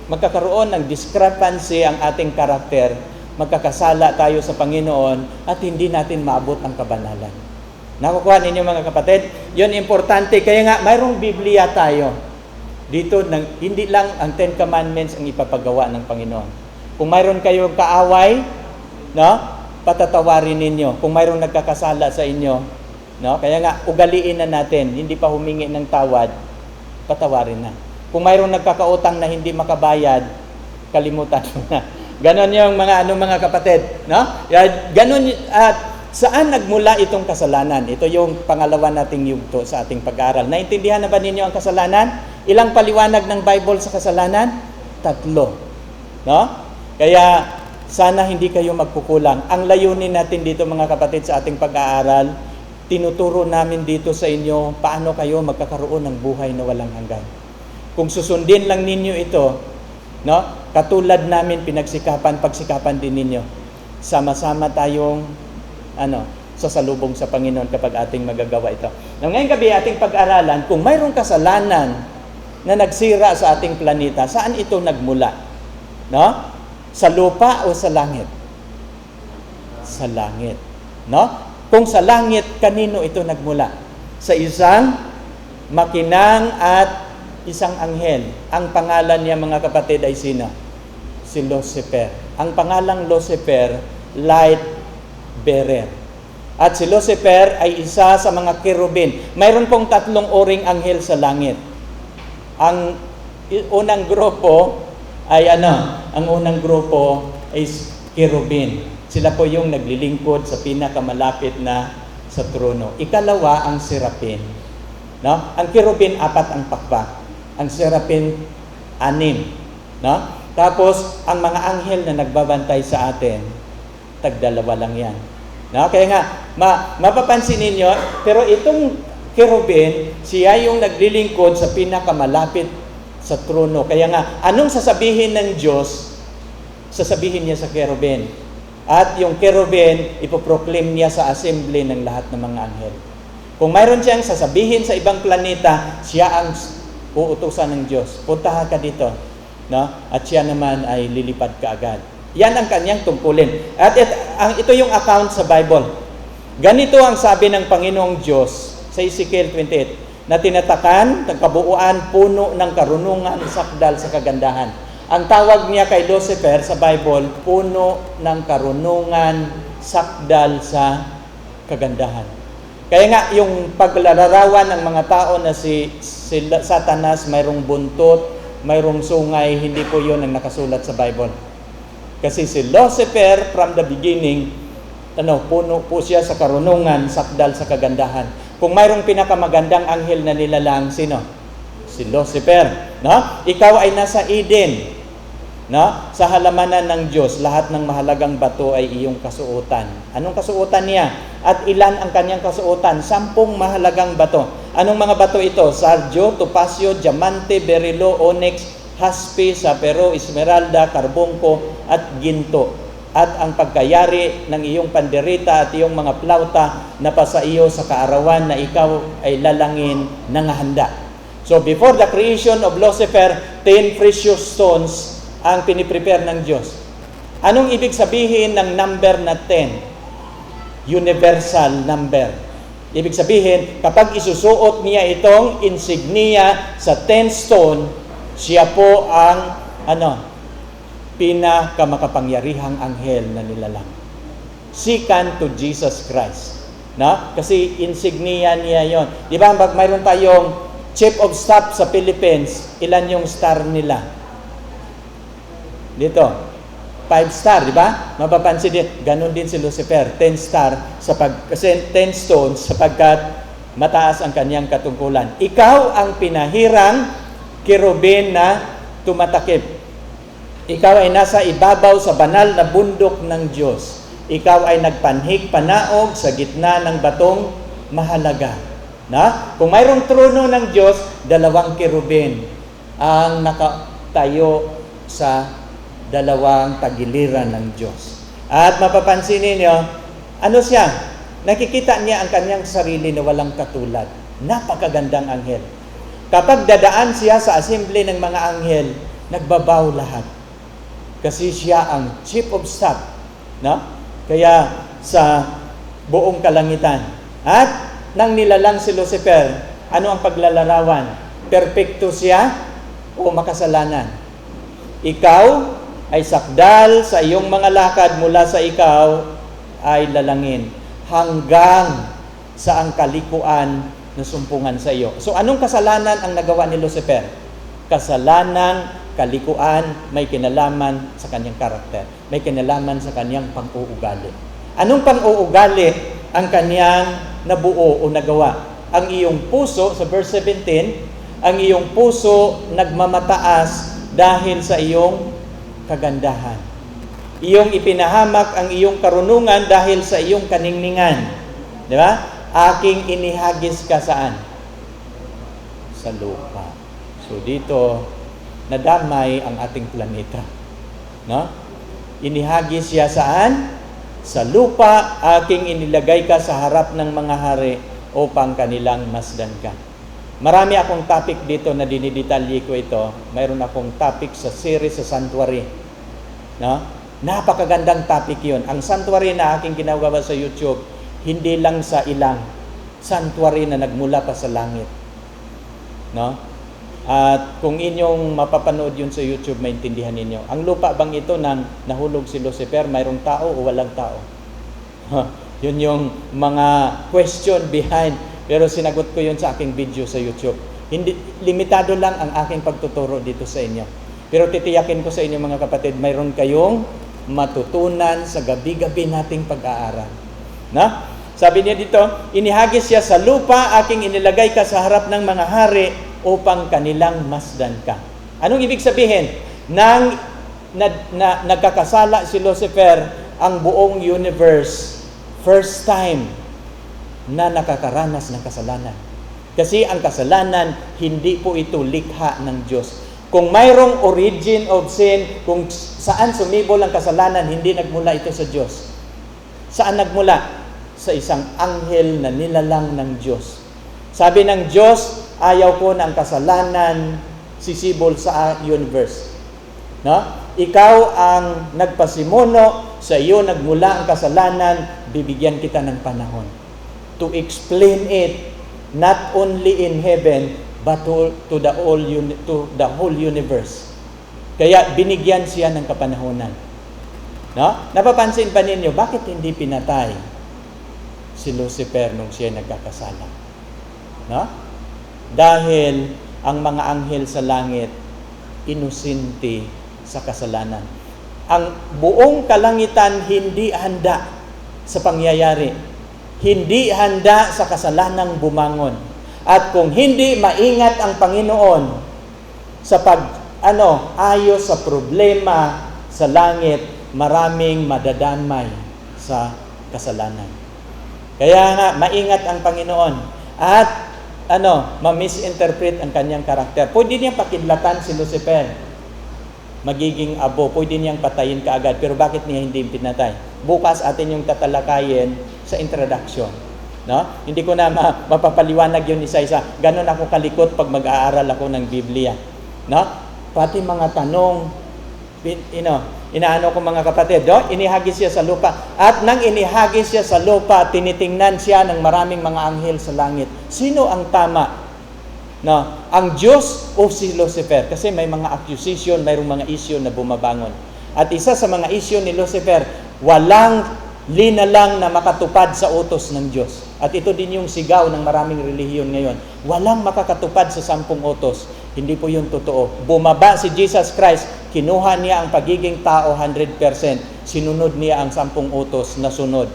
magkakaroon ng discrepancy ang ating karakter, magkakasala tayo sa Panginoon at hindi natin maabot ang kabanalan. Nakukuha ninyo mga kapatid? Yun importante. Kaya nga, mayroong Biblia tayo. Dito, hindi lang ang Ten Commandments ang ipapagawa ng Panginoon. Kung mayroon kayong kaaway, no, patatawarin ninyo. Kung mayroong nagkakasala sa inyo, no, kaya nga, ugaliin na natin. Hindi pa humingi ng tawad, patawarin na. Kung mayroong nagkakautang na hindi makabayad, kalimutan mo na. Ganon yung mga kapatid, no? Ganon at saan nagmula itong kasalanan? Ito yung pangalawa nating yugto sa ating pag-aaral. Naintindihan na ba ninyo ang kasalanan? Ilang paliwanag ng Bible sa kasalanan? 3. No? Kaya sana hindi kayo magkukulang. Ang layunin natin dito mga kapatid sa ating pag-aaral, tinuturo namin dito sa inyo paano kayo magkakaroon ng buhay na walang hanggan. Kung susundin lang ninyo ito, no? Katulad namin pagsikapan din ninyo. Sama-sama tayong sasalubong sa Panginoon kapag ating magagawa ito. Ngayong gabi ating pag-aralan kung mayroong kasalanan na nagsira sa ating planeta, saan ito nagmula? No? Sa lupa o sa langit? Sa langit. No? Kung sa langit, kanino ito nagmula? Sa isang makinang at isang anghel. Ang pangalan niya mga kapatid ay sino? Si Lucifer. Ang pangalang Lucifer, light bearer. At si Lucifer ay isa sa mga kerubin. Mayroon pong 3 uring anghel sa langit. Ang unang grupo ay ang unang grupo is kerubin. Sila po yung naglilingkod sa pinakamalapit na sa trono. Ikalawa ang serapin. No? Ang kerubin 4 ang pakpak. Ang serapin 6. No? Tapos ang mga anghel na nagbabantay sa atin, 2 lang yan. No? Kaya nga, mapapansin ninyo, pero itong kerubin, siya yung naglilingkod sa pinakamalapit sa trono. Kaya nga, anong sasabihin ng Diyos? Sasabihin niya sa kerubin. At yung kerubin, ipoproclaim niya sa assembly ng lahat ng mga anghel. Kung mayroon siyang sasabihin sa ibang planeta, siya ang uutusan ng Diyos. Puntahan ka dito. No? At siya naman ay lilipad ka agad. Yan ang kanyang tungkulin. At ito yung account sa Bible. Ganito ang sabi ng Panginoong Diyos sa Ezekiel 28, na tinatakan ng kabuuan puno ng karunungan, sakdal sa kagandahan. Ang tawag niya kay Lucifer sa Bible, puno ng karunungan, sakdal sa kagandahan. Kaya nga, yung paglalarawan ng mga tao na si Satanas, mayroong buntot, mayroong sungay, hindi po yun ang nakasulat sa Bible. Kasi si Lucifer, from the beginning, puno po siya sa karunungan, sakdal sa kagandahan. Kung mayroong pinakamagandang anghel na nilalang, sino? Si Lucifer. No? Ikaw ay nasa Eden. No? Sa halamanan ng Diyos, lahat ng mahalagang bato ay iyong kasuotan. Anong kasuotan niya? At ilan ang kanyang kasuotan? 10 mahalagang bato. Anong mga bato ito? Sardio, topasyo, diamante, berilo, onyx, haspe, sapero, esmeralda, karbongko, at ginto. at ang pagkayari ng iyong pandereta at iyong mga plauta na pa sa iyo sa kaarawan na ikaw ay lalangin ng handa. So before the creation of Lucifer, 10 precious stones ang piniprepare ng Diyos. Anong ibig sabihin ng number na 10? Universal number. Ibig sabihin, kapag isusuot niya itong insignia sa 10 stone, siya po ang pinakamakapangyarihang anghel na nilalang. Second to Jesus Christ. No? Kasi insignia niya yon. Di ba, mayroon tayong Chief of Staff sa Philippines, ilan yung star nila? Dito, 5 star, di ba? Mapapansin din, ganun din si Lucifer, 10 star, kasi 10 stones, sapagkat mataas ang kanyang katungkulan. Ikaw ang pinahirang kerubin na tumatakip. Ikaw ay nasa ibabaw sa banal na bundok ng Diyos. Ikaw ay nagpanhik panaog sa gitna ng batong mahalaga. Na? Kung mayroong trono ng Diyos, 2 kerubin ang nakatayo sa 2 tagiliran ng Diyos. At mapapansin ninyo, ano siya? Nakikita niya ang kanyang sarili na walang katulad. Napakagandang anghel. Kapag dadaan siya sa assembly ng mga anghel, nagbabaw lahat. Kasi siya ang Chief of Staff. No? Kaya sa buong kalangitan. At nang nilalang si Lucifer, ano ang paglalarawan? Perpekto siya o makasalanan? Ikaw ay sakdal sa iyong mga lakad mula sa ikaw ay lalangin hanggang sa ang kalikuan na sumpungan sa iyo. So anong kasalanan ang nagawa ni Lucifer? Kasalanan, kalikuan, may kinalaman sa kanyang karakter. May kinalaman sa kanyang pang-uugali. Anong pang-uugali ang kanyang nabuo o nagawa? Ang iyong puso, sa verse 17, ang iyong puso nagmamataas dahil sa iyong kagandahan. Iyong ipinahamak ang iyong karunungan dahil sa iyong kaningningan. Di ba? Aking inihagis ka saan? Sa lupa. So dito, nadamay ang ating planeta. No? Inihagis siya saan? Sa lupa, aking inilagay ka sa harap ng mga hari upang kanilang masdan ka. Marami akong topic dito na dinidetalye ko ito. Mayroon akong topic sa series sa sanctuary. No? Napakagandang topic yun. Ang sanctuary na aking ginagawa sa YouTube, hindi lang sa ilang sanctuary na nagmula pa sa langit. No? At kung inyong mapapanood yun sa YouTube, maintindihan ninyo. Ang lupa bang ito nang nahulog si Lucifer, mayroong tao o walang tao? Yun yung mga question behind. Pero sinagot ko yun sa aking video sa YouTube. Hindi, limitado lang ang aking pagtuturo dito sa inyo. Pero titiyakin ko sa inyo mga kapatid, mayroon kayong matutunan sa gabi-gabi nating pag-aaral. Na? Sabi niya dito, inihagis siya sa lupa, aking inilagay ka sa harap ng mga hari upang kanilang masdan ka. Anong ibig sabihin? Nang nagkakasala si Lucifer, ang buong universe, first time na nakakaranas ng kasalanan. Kasi ang kasalanan, hindi po ito likha ng Diyos. Kung mayroong origin of sin, kung saan sumibol ang kasalanan, hindi nagmula ito sa Diyos. Saan nagmula? Sa isang anghel na nilalang ng Diyos. Sabi ng Diyos, ayaw ko na ang kasalanan sisibol sa universe. No? Ikaw ang nagpasimuno, sa iyo nagmula ang kasalanan, bibigyan kita ng panahon to explain it not only in heaven but to the whole universe. Kaya binigyan siya ng kapanahonan. No? Napapansin ba ninyo bakit hindi pinatay si Lucifer nung siya nagkakasala? No? Dahil ang mga anghel sa langit inusinti sa kasalanan. Ang buong kalangitan hindi handa sa pangyayari. Hindi handa sa kasalanang bumangon. At kung hindi maingat ang Panginoon sa ayos sa problema sa langit, maraming madadamay sa kasalanan. Kaya nga, maingat ang Panginoon at ma-misinterpret ang kanyang karakter. Pwede niya pakidlatan si Lucifer. magiging abo, pwede niyang patayin kaagad. Pero bakit niya hindi pinatay? Bukas atin yung tatalakayin sa introduction. No? Hindi ko na mapapaliwanag yun isa-isa. Ganon ako kalikot pag mag-aaral ako ng Biblia. No? Pati mga tanong, inaano ko mga kapatid, no? Inihagis siya sa lupa. At nang inihagis siya sa lupa, tinitingnan siya ng maraming mga anghel sa langit. Sino ang tama? No, ang Diyos o si Lucifer? Kasi may mga accusation, mayroong mga issue na bumabangon. At isa sa mga issue ni Lucifer, walang linalang na makatupad sa utos ng Diyos. At ito din yung sigaw ng maraming relihiyon ngayon. Walang makakatupad sa 10 utos. Hindi po yun totoo. Bumaba si Jesus Christ, kinuha niya ang pagiging tao 100%. Sinunod niya ang 10 utos na sunod.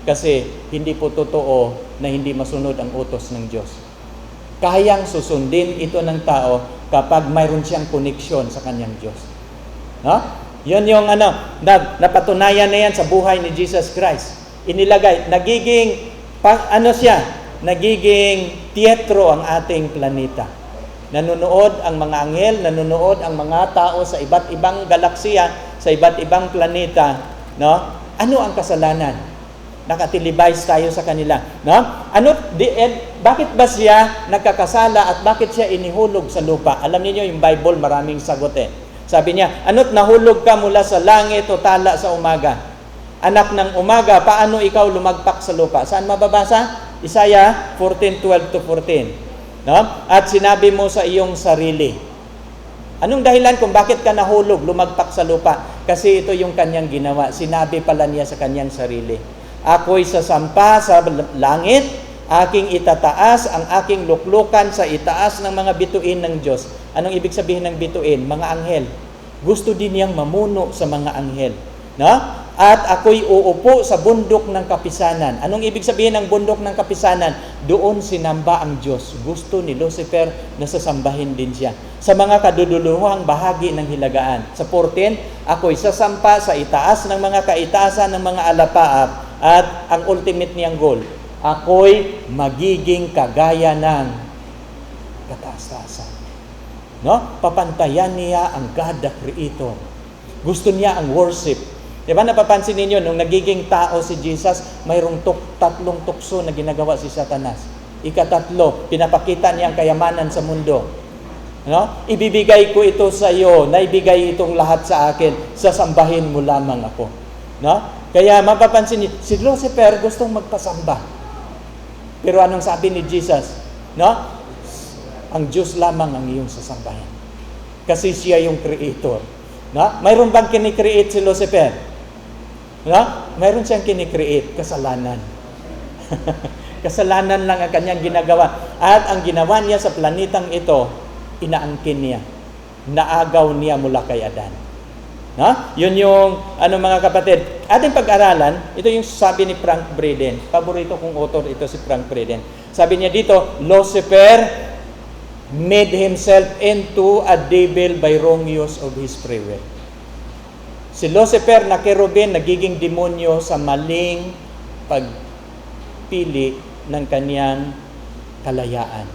Kasi hindi po totoo na hindi masunod ang utos ng Diyos. Kayang susundin ito ng tao kapag mayroon siyang koneksyon sa kanyang Diyos. No? Yun yung napatunayan na yan sa buhay ni Jesus Christ. Inilagay, nagiging teatro ang ating planeta. Nanonood ang mga anghel, nanonood ang mga tao sa iba't ibang galaksiya, sa iba't ibang planeta. No? Ano ang kasalanan? Nakatilibais tayo sa kanila. No? Bakit ba siya nagkakasala at bakit siya inihulog sa lupa? Alam niyo yung Bible, maraming sagot eh. Sabi niya, nahulog ka mula sa langit o tala sa umaga? Anak ng umaga, paano ikaw lumagpak sa lupa? Saan mababasa? Isaiah 14:12-14. No? At sinabi mo sa iyong sarili. Anong dahilan kung bakit ka nahulog, lumagpak sa lupa? Kasi ito yung kanyang ginawa. Sinabi pala niya sa kanyang sarili. Ako'y sasampa sa langit, aking itataas ang aking luklukan sa itaas ng mga bituin ng Diyos. Anong ibig sabihin ng bituin? Mga anghel. Gusto din niyang mamuno sa mga anghel. No? At ako'y uupo sa bundok ng kapisanan. Anong ibig sabihin ng bundok ng kapisanan? Doon sinamba ang Diyos. Gusto ni Lucifer na sasambahin din siya. Sa mga kaduduluhang bahagi ng hilagaan. Sa 14, ako'y sasampa sa itaas ng mga kaitaasan ng mga alapaap. At ang ultimate niyang goal, ako'y magiging kagaya ng kataas-taasan. No? Papantayan niya ang God the Creator. Gusto niya ang worship. Diba napapansin ninyo, nung nagiging tao si Jesus, mayroong tatlong tukso na ginagawa si Satanas. Ikatatlo, pinapakita niya ang kayamanan sa mundo. No? Ibibigay ko ito sa iyo, naibigay itong lahat sa akin, sasambahin mo lamang ako. No? Kaya mapapansin niyo, si Lucifer gustong magpasamba. Pero anong sabi ni Jesus? No? Ang Diyos lamang ang iyong sasambahin. Kasi siya yung creator. No? Mayroon bang kinikreate si Lucifer? No? Mayroon siyang kinikreate, kasalanan. Kasalanan lang ang kanyang ginagawa. At ang ginawa niya sa planetang ito, inaangkin niya. Naagaw niya mula kay Adan. No? Yun yung, mga kapatid, ating pag-aralan, ito yung sabi ni Frank Braden. Paborito kong author ito si Frank Braden. Sabi niya dito, Lucifer made himself into a devil by wrong use of his free will. Si Lucifer na kerubin, nagiging demonyo sa maling pagpili ng kanyang kalayaan.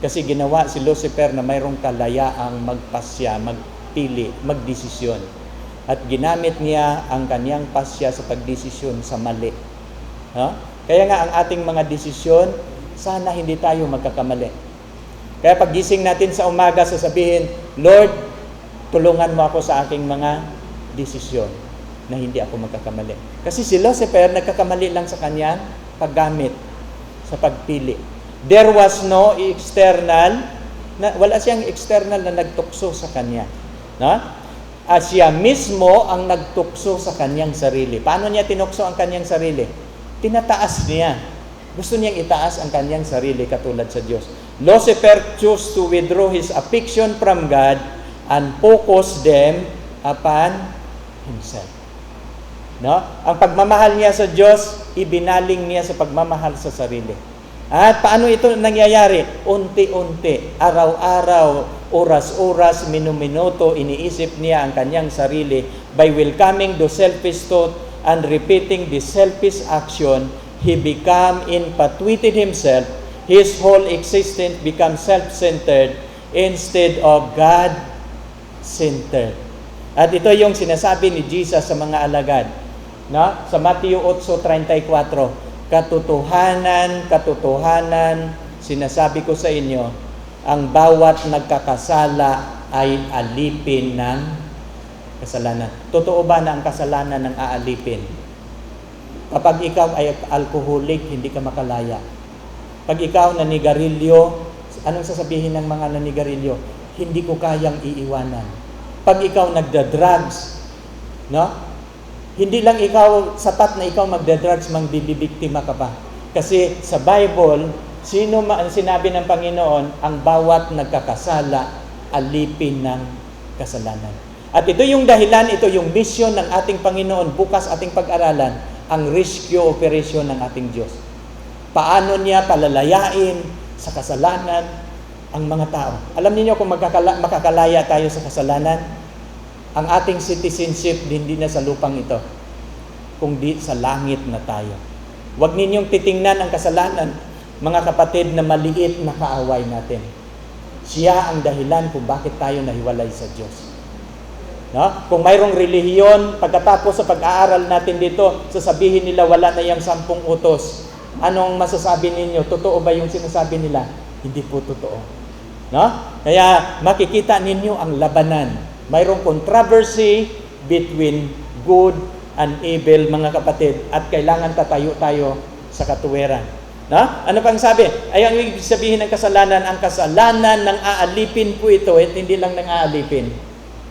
Kasi ginawa si Lucifer na mayroong kalayaang magpasya, magpili, magdesisyon. At ginamit niya ang kanyang pasya sa pagdesisyon sa mali. Huh? Kaya nga ang ating mga desisyon, sana hindi tayo magkakamali. Kaya paggising natin sa umaga, sasabihin, Lord, tulungan mo ako sa aking mga desisyon na hindi ako magkakamali. Kasi si Lucifer, nagkakamali lang sa kanyang paggamit, sa pagpili. There was no external, wala siyang external na nagtukso sa kanya. No? Siya mismo ang nagtukso sa kanyang sarili. Paano niya tinukso ang kanyang sarili? Tinataas niya. Gusto niyang itaas ang kanyang sarili katulad sa Diyos. Lucifer chose to withdraw his affection from God and focus them upon himself. No? Ang pagmamahal niya sa Diyos, ibinaling niya sa pagmamahal sa sarili. At paano ito nangyayari? Unti-unti, araw-araw, oras-oras, minuminuto, iniisip niya ang kanyang sarili. By welcoming the selfish thought and repeating the selfish action, he became infatuated himself. His whole existence becomes self-centered instead of God-centered. At ito yung sinasabi ni Jesus sa mga alagad. No? Sa Matthew 8:34, katotohanan, katotohanan, sinasabi ko sa inyo, ang bawat nagkakasala ay alipin ng kasalanan. Totoo ba na ang kasalanan ng aalipin? Kapag ikaw ay alcoholic, hindi ka makalaya. Pag ikaw nanigarilyo, anong sasabihin ng mga nanigarilyo? Hindi ko kayang iiwanan. Pag ikaw nagda-drugs, no? Hindi lang ikaw, sapat na ikaw magda-drugs, magbibiktima ka pa. Kasi sa Bible, ang sinabi ng Panginoon, ang bawat nagkakasala, alipin ng kasalanan. At ito yung dahilan, ito yung mission ng ating Panginoon. Bukas ating pag-aralan, ang rescue operation ng ating Diyos. Paano niya palalayain sa kasalanan ang mga tao. Alam niyo kung makakalaya tayo sa kasalanan, ang ating citizenship hindi na sa lupang ito, kundi sa langit na tayo. Huwag ninyong titingnan ang kasalanan, mga kapatid, na maliit na kaaway natin. Siya ang dahilan kung bakit tayo nahiwalay sa Diyos. No? Kung mayroong relihiyon, pagkatapos sa pag-aaral natin dito, sasabihin nila wala na yung 10 utos. Anong masasabi ninyo? Totoo ba yung sinasabi nila? Hindi po totoo. No? Kaya makikita ninyo ang labanan. Mayroong controversy between good and evil, mga kapatid, at kailangan tatayo tayo sa katuwiran. No? Ano pang sabi? Ay, ang ibig sabihin ng kasalanan, ang kasalanan ng aalipin po ito, at hindi lang ng aalipin,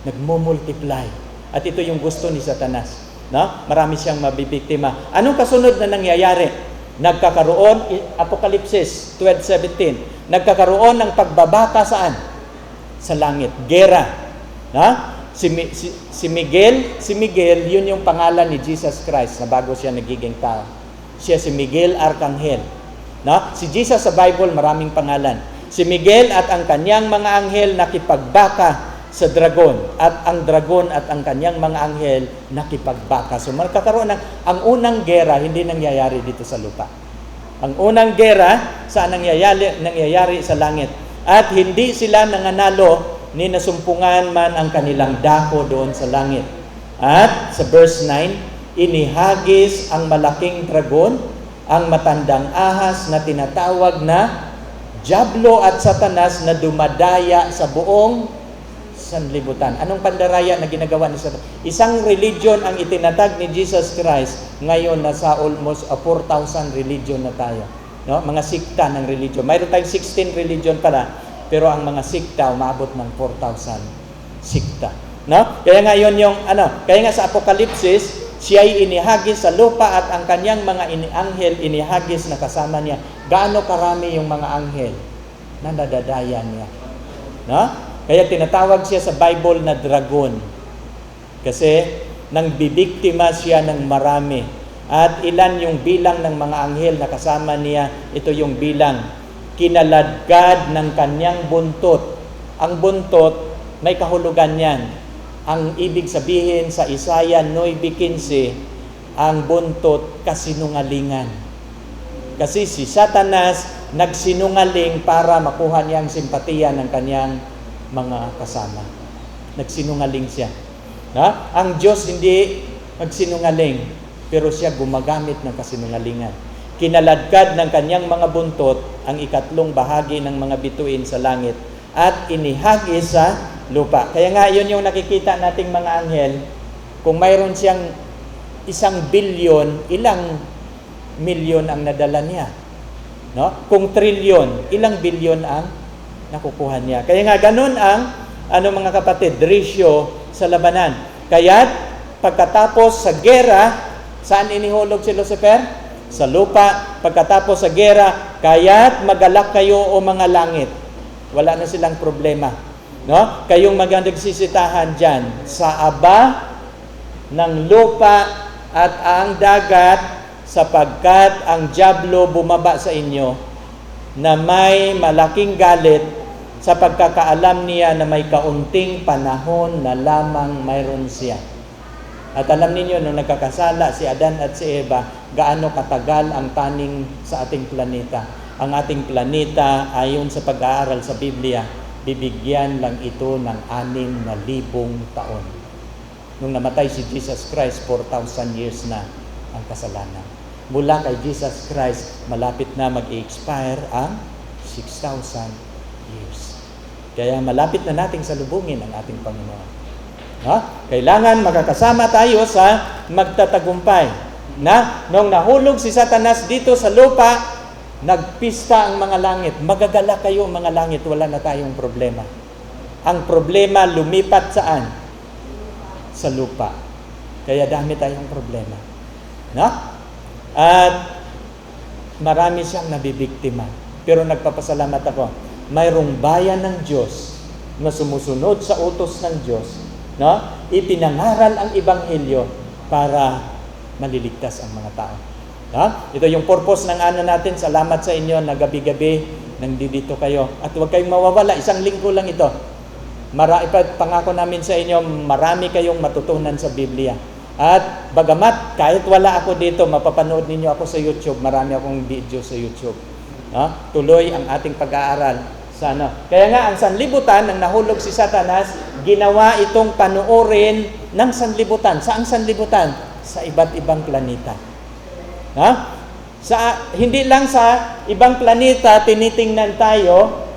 nagmumultiply. At ito yung gusto ni Satanas. No? Marami siyang mabibiktima. Anong kasunod na nangyayari? Nagkakaroon, Apokalipsis 12:17, nagkakaroon ng pagbabaka saan? Sa langit. Gera. No? Si Miguel, yun yung pangalan ni Jesus Christ na bago siya nagiging tao. Siya si Miguel Arcangel. No? Si Jesus sa Bible, maraming pangalan. Si Miguel at ang kanyang mga anghel nakipagbaka sa dragon, at ang dragon at ang kanyang mga anghel nakipagbaka. So magkakaroon ng, ang unang gera hindi nangyayari dito sa lupa. Ang unang gera saan nangyayari sa langit. At hindi sila nanganalo ni nasumpungan man ang kanilang dako doon sa langit. At sa verse 9, inihagis ang malaking dragon, ang matandang ahas na tinatawag na Diablo at Satanas, na dumadaya sa buong sanlibutan. Anong pandaraya na ginagawa ni Satanas? Isang religion ang itinatag ni Jesus Christ. Ngayon, nasa almost 4,000 religion na tayo. No? Mga sikta ng religion. Mayroon tayong 16 religion pala, pero ang mga sikta umabot ng 4,000 sikta. No? Kaya nga yun yung, kaya nga sa Apokalipsis, siya ay inihagis sa lupa at ang kanyang mga anghel inihagis na kasama niya. Gaano karami yung mga anghel na nadadaya niya. No? Kaya tinatawag siya sa Bible na dragon. Kasi nang bibiktima siya ng marami. At ilan yung bilang ng mga anghel na kasama niya? Ito yung bilang. Kinaladkad ng kanyang buntot. Ang buntot, may kahulugan yan. Ang ibig sabihin sa Isaiah 9:15, ang buntot kasinungalingan. Kasi si Satanas nagsinungaling para makuha niya ang simpatiya ng kanyang mga kasama. Nagsinungaling siya. Na? Ang Diyos hindi nagsinungaling, pero siya gumagamit ng kasinungalingan. Kinaladkad ng kanyang mga buntot ang ikatlong bahagi ng mga bituin sa langit at inihagis sa lupa. Kaya nga, yun yung nakikita nating mga anghel. Kung mayroon siyang 1 bilyon, ilang milyon ang nadala niya? No? Kung trilyon, ilang bilyon ang nakukuha niya. Kaya nga, ganun ang, mga kapatid, ratio sa labanan. Kaya, pagkatapos sa gera, saan inihulog si Lucifer? Sa lupa. Pagkatapos sa gera, kaya't magalak kayo o mga langit. Wala na silang problema. No? Kayong nagsisitahan dyan sa aba ng lupa at ang dagat, sapagkat ang Diablo bumaba sa inyo na may malaking galit sa pagkakaalam niya na may kaunting panahon na lamang mayroon siya. At alam ninyo, nung nagkakasala si Adan at si Eva, gaano katagal ang taning sa ating planeta. Ang ating planeta, ayon sa pag-aaral sa Biblia, bibigyan lang ito ng 6,000 taon. Nung namatay si Jesus Christ, 4,000 years na ang kasalanan. Mula kay Jesus Christ, malapit na mag-expire ang 6,000 years. Kaya malapit na nating salubungin ang ating Panginoon. Kailangan makakasama tayo sa magtatagumpay. Nung nahulog si Satanas dito sa lupa, nagpista ang mga langit. Magagala kayo mga langit, wala na tayong problema. Ang problema lumipat saan? Sa lupa. Kaya dami tayong problema. At marami siyang nabibiktima. Pero nagpapasalamat ako. Mayroong bayan ng Diyos na sumusunod sa utos ng Diyos, ipinangaral ang Ebanghelyo para maliligtas ang mga tao. Ito yung purpose ng natin. Salamat sa inyo na gabi-gabi nandito kayo. At huwag kayong mawawala. Isang linggo lang ito. Pangako namin sa inyo, marami kayong matutunan sa Biblia. At bagamat kahit wala ako dito, mapapanood ninyo ako sa YouTube. Marami akong video sa YouTube. Tuloy ang ating pag-aaral sa Kaya nga, ang sanlibutan, nang nahulog si Satanas, ginawa itong panuorin ng sanlibutan. Saang sanlibutan? Sa iba't ibang planeta. Hindi lang sa ibang planeta tinitingnan tayo,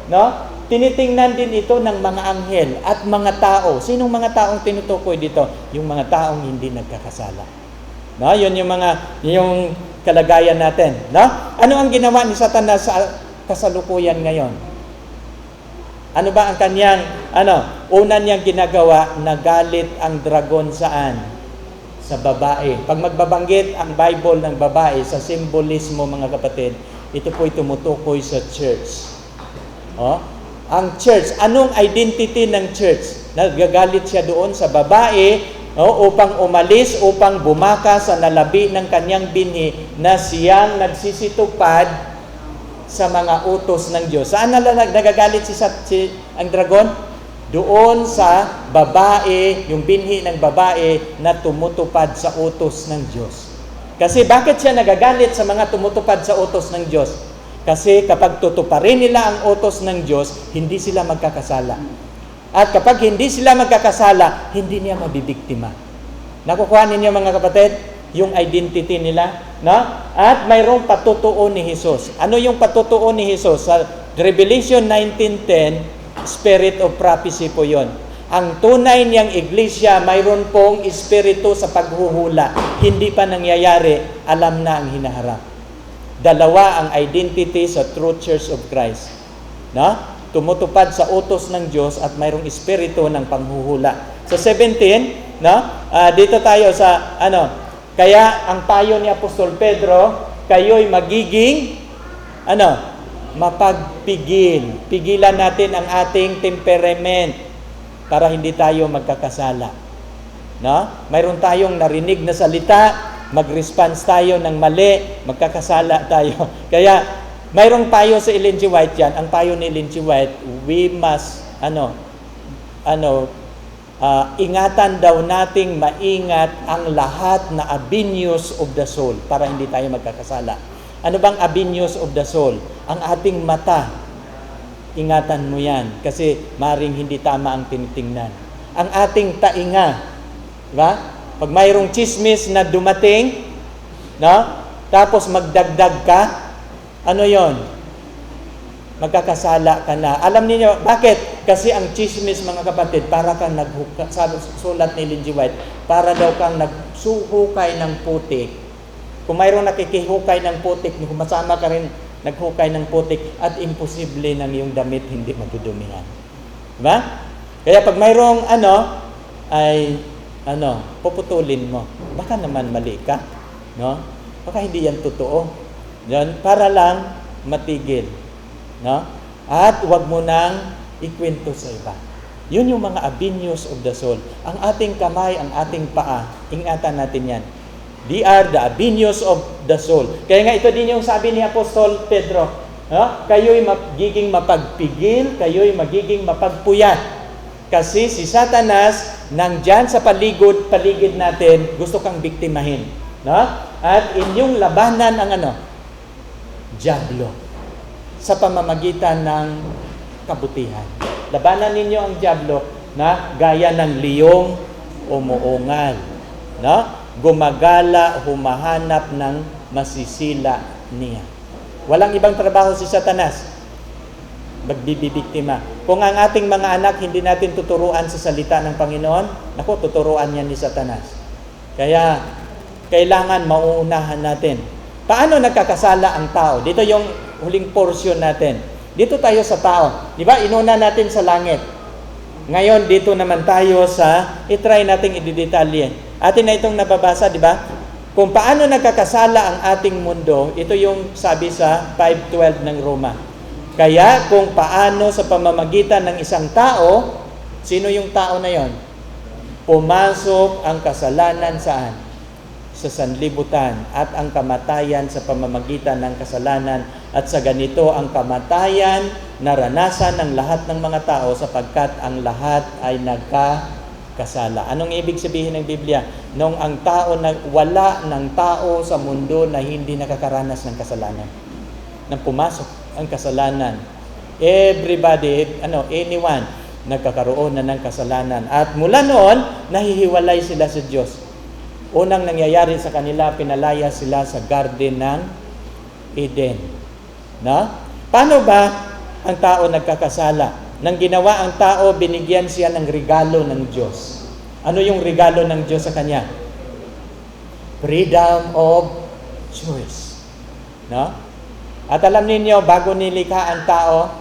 tinitingnan din ito ng mga anghel at mga tao. Sinong mga taong tinutukoy dito? Yung mga taong hindi nagkakasala. Yun yung kalagayan natin. Ano ang ginawa ni Satanas sa kasalukuyan ngayon? Ano ba ang kanyang, una niyang ginagawa, nagalit ang dragon saan? Sa babae. Pag magbabanggit ang Bible ng babae sa simbolismo, mga kapatid, ito po'y tumutukoy sa church. Ang church, anong identity ng church? Nagagalit siya doon sa babae upang umalis, upang bumaka sa nalabi ng kanyang binhi na siyang nagsisitupad sa mga utos ng Diyos. Saan nagagalit ang dragon? Doon sa babae, yung binhi ng babae na tumutupad sa utos ng Diyos. Kasi bakit siya nagagalit sa mga tumutupad sa utos ng Diyos? Kasi kapag tutuparin nila ang utos ng Diyos, hindi sila magkakasala. At kapag hindi sila magkakasala, hindi niya mabibiktima. Nakukuha ninyo mga kapatid, yung identity nila, At mayroong patutuo ni Jesus. Ano yung patutuo ni Jesus? Sa Revelation 19:10, Spirit of prophecy po yon. Ang tunay niyang iglesia, mayroon pong espiritu sa paghuhula. Hindi pa nangyayari, alam na ang hinaharap. Dalawa ang identity sa True Church of Christ. Tumutupad sa utos ng Diyos at mayroong espiritu ng panghuhula. Sa 17, dito tayo sa kaya ang payo ni Apostol Pedro, kayo'y magiging mapagpigil. Pigilan natin ang ating temperament para hindi tayo magkakasala. Mayroon tayong narinig na salita, mag-response tayo ng mali, magkakasala tayo. Kaya mayroong payo sa Ellen G. White yan. Ang payo ni Ellen G. White, we must ingatan daw nating maingat ang lahat na avenues of the soul para hindi tayo magkakasala. Ano bang avenues of the soul? Ang ating mata. Ingatan mo yan kasi maring hindi tama ang tinitingnan. Ang ating tainga. Diba? Pag mayroong chismis na dumating, tapos magdagdag ka, ano yon? Magkakasala ka na. Alam niyo bakit? Kasi ang chismis, mga kapatid, para kang sulat ni Ellen G. White, para daw kang nagsuhukay ng putik. Kung mayroong nakikihukay ng putik, kung masama ka rin naghukay ng putik, at imposible nang yung damit hindi madudumihan. Diba? Kaya pag mayroong puputulin mo. Baka naman mali ka. Baka hindi yan totoo. Yan, para lang matigil. At huwag mo nang ikwento sa iba. Yun yung mga avenues of the soul. Ang ating kamay, ang ating paa, ingatan natin yan. They are the avenues of the soul. Kaya nga ito din yung sabi ni Apostol Pedro. Kayo'y magiging mapagpigil, kayo'y magiging mapagpuyat. Kasi si Satanas, nandyan sa paligid natin, gusto kang biktimahin. At inyong labanan ang diablo sa pamamagitan ng kabutihan. Labanan ninyo ang diablo na gaya ng liyong o umuungal. No? Gumagala, humahanap ng masisila niya. Walang ibang trabaho si Satanas. Magbibiktima. Kung ang ating mga anak hindi natin tuturuan sa salita ng Panginoon, naku, tuturuan yan ni Satanas. Kaya, kailangan mauunahan natin. Paano nagkakasala ang tao? Dito yung huling portion natin. Dito tayo sa tao. Di ba? Inuna natin sa langit. Ngayon, dito naman tayo sa, itry nating i-detalye. Atin na itong nababasa, di ba? Kung paano nagkakasala ang ating mundo, ito yung sabi sa 5:12 ng Roma. Kaya kung paano sa pamamagitan ng isang tao, sino yung tao na yon? Pumasok ang kasalanan saan? Sa sanlibutan at ang kamatayan sa pamamagitan ng kasalanan, at sa ganito ang kamatayan naranasan ng lahat ng mga tao sapagkat ang lahat ay nagkakasala. Anong ibig sabihin ng Biblia? Nung ang tao wala ng tao sa mundo na hindi nakakaranas ng kasalanan. Nang pumasok ang kasalanan, everybody, anyone, nagkakaroon na ng kasalanan. At mula noon, nahihiwalay sila sa Diyos. Unang nangyayari sa kanila, pinalaya sila sa garden ng Eden. No? Paano ba ang tao nagkakasala? Nang ginawa ang tao, binigyan siya ng regalo ng Diyos. Ano yung regalo ng Diyos sa kanya? Freedom of choice. No? At alam ninyo, bago nilikha ang tao,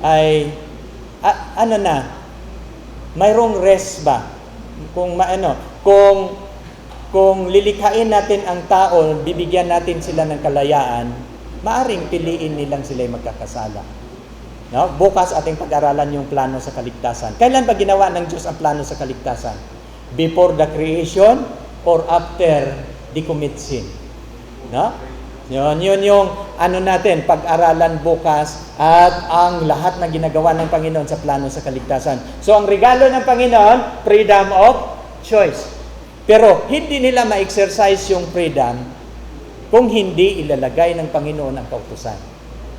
ay, mayroong rest ba? Kung lilikhain natin ang tao, bibigyan natin sila ng kalayaan, maaring piliin nilang sila'y magkakasala. No? Bukas ating pag-aralan yung plano sa kaligtasan. Kailan ba ginawa ng Diyos ang plano sa kaligtasan? Before the creation or after the commit sin? No? Yun yung natin, pag-aralan bukas at ang lahat na ginagawa ng Panginoon sa plano sa kaligtasan. So, ang regalo ng Panginoon, freedom of choice. Pero, hindi nila ma-exercise yung freedom kung hindi ilalagay ng Panginoon ang kautusan.